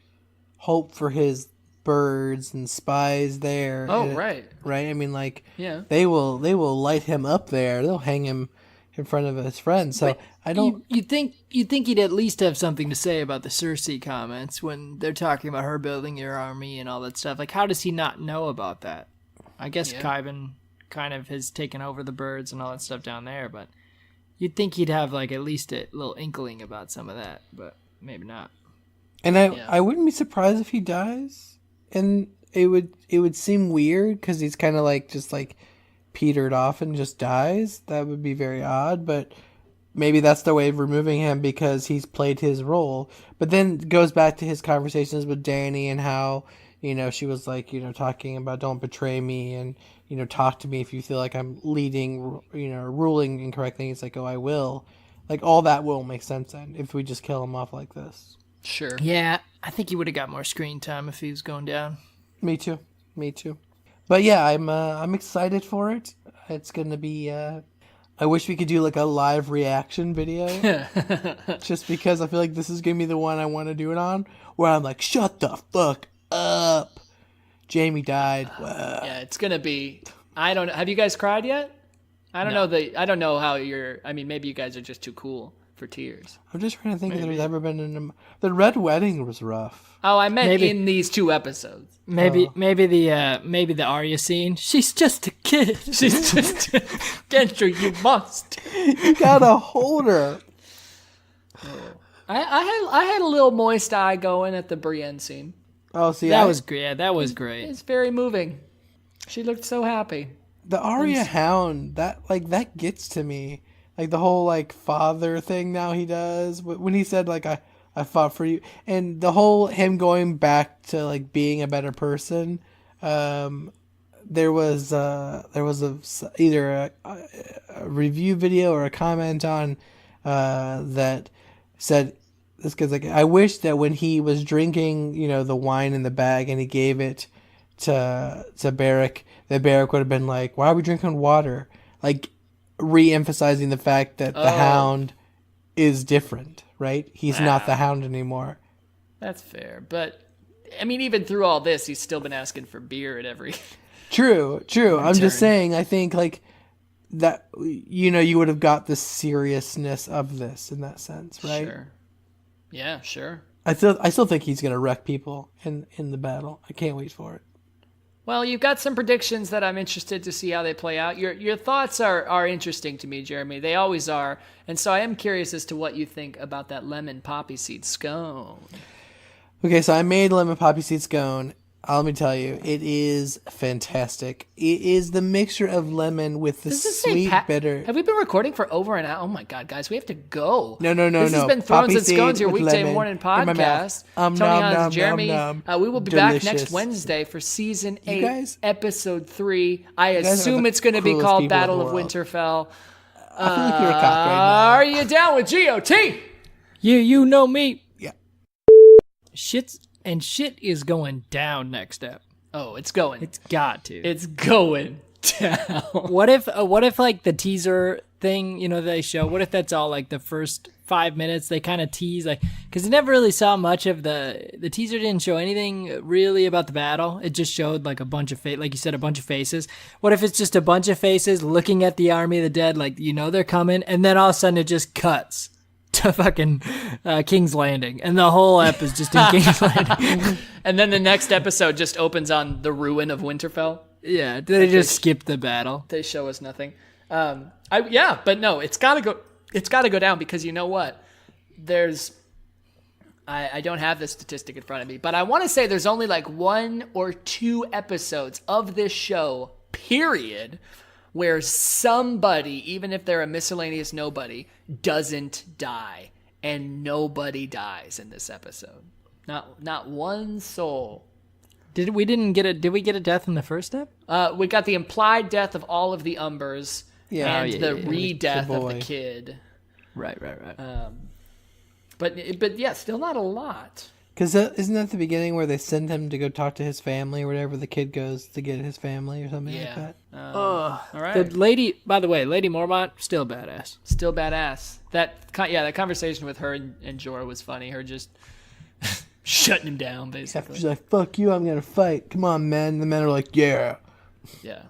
hope for his birds and spies there. Oh, right. Right. I mean, like, Yeah. they will light him up there. They'll hang him in front of his friends. So I don't. You think he'd at least have something to say about the Cersei comments when they're talking about her building your army and all that stuff? Like, how does he not know about that? I guess Qyburn kind of has taken over the birds and all that stuff down there, but you'd think he'd have like at least a little inkling about some of that, but maybe not. And I wouldn't be surprised if he dies. And it would seem weird because he's kind of like just like petered off and just dies. That would be very odd, but maybe that's the way of removing him because he's played his role. But then it goes back to his conversations with Dany and how, she was like, talking about don't betray me and, talk to me if you feel like I'm leading, ruling incorrectly. It's like, oh, I will. Like, all that will make sense then if we just kill him off like this. Sure. Yeah, I think he would have got more screen time if he was going down. Me too. But yeah, I'm excited for it. It's gonna be. I wish we could do like a live reaction video, just because I feel like this is gonna be the one I want to do it on, where I'm like, "Shut the fuck up, Jamie died." Yeah, it's gonna be. I don't. Have you guys cried yet? I don't know. I don't know how you're. I mean, maybe you guys are just too cool for tears. I'm just trying to think if there's ever been the Red Wedding was rough. Oh, I meant Maybe. in these 2 episodes. Maybe the Arya scene. She's just a kid. She's just Gensher, you must. You gotta hold her. I had a little moist eye going at the Brienne scene. Oh, see, That was great. Yeah, that was great. It's very moving. She looked so happy. the Arya Hound. That gets to me. Like the whole father thing now he does when he said I fought for you, and the whole him going back to being a better person. There was either a review video or a comment on that said this guy's I wish that when he was drinking the wine in the bag and he gave it to Beric, that Beric would have been like, why are we drinking water? Re-emphasizing the fact that the Hound is different, right? He's not the Hound anymore. That's fair, but I mean, even through all this, he's still been asking for beer at every. True. I'm just saying. I think that you would have got the seriousness of this in that sense, right? Sure. Yeah, sure. I still think he's gonna wreck people in the battle. I can't wait for it. Well, you've got some predictions that I'm interested to see how they play out. Your thoughts are interesting to me, Jeremy. They always are. And so I am curious as to what you think about that lemon poppy seed scone. Okay, so I made lemon poppy seed scone. Let me tell you, it is fantastic. It is the mixture of lemon with the Does this say sweet bitter. Have we been recording for over an hour? Oh my God, guys, we have to go. No. This has been Thrones Poppy and Scones, seed your with weekday lemon morning in my mouth. podcast. Tony Nom, Hans, nom, Jeremy. nom, nom. We will be back next Delicious. Wednesday for season 8, guys- episode 3. I guys are assume the it's going to be coolest called people in Battle the of world. Winterfell. I feel like you're a cock right Are you down with GOT? You know me. Yeah. Shit is going down next step. Oh, it's going. It's got to. It's going down. What if the teaser thing, they show, what if that's all the first 5 minutes they kind of tease, because you never really saw much of the teaser didn't show anything really about the battle. It just showed a bunch of like you said, a bunch of faces. What if it's just a bunch of faces looking at the army of the dead, they're coming, and then all of a sudden it just cuts to fucking King's Landing, and the whole ep is just in King's Landing. And then the next episode just opens on the ruin of Winterfell. Yeah, they just skip the battle. They show us nothing. But no, it's gotta go. It's gotta go down because you know what? I don't have this statistic in front of me, but I want to say there's only 1 or 2 episodes of this show, period, where somebody, even if they're a miscellaneous nobody, doesn't die, and nobody dies in this episode. Not one soul. Did we get a death in the first step? We got the implied death of all of the Umbers, and the re-death The of boy. the kid. Right. But yeah, still not a lot. Because isn't that the beginning where they send him to go talk to his family or whatever? The kid goes to get his family or something like Yeah. that. All right. The lady, by the way, Lady Mormont, still badass. Still badass. That conversation with her and Jorah was funny. Her just shutting him down, basically. She's like, fuck you, I'm going to fight. Come on, men. The men are like, yeah. Yeah.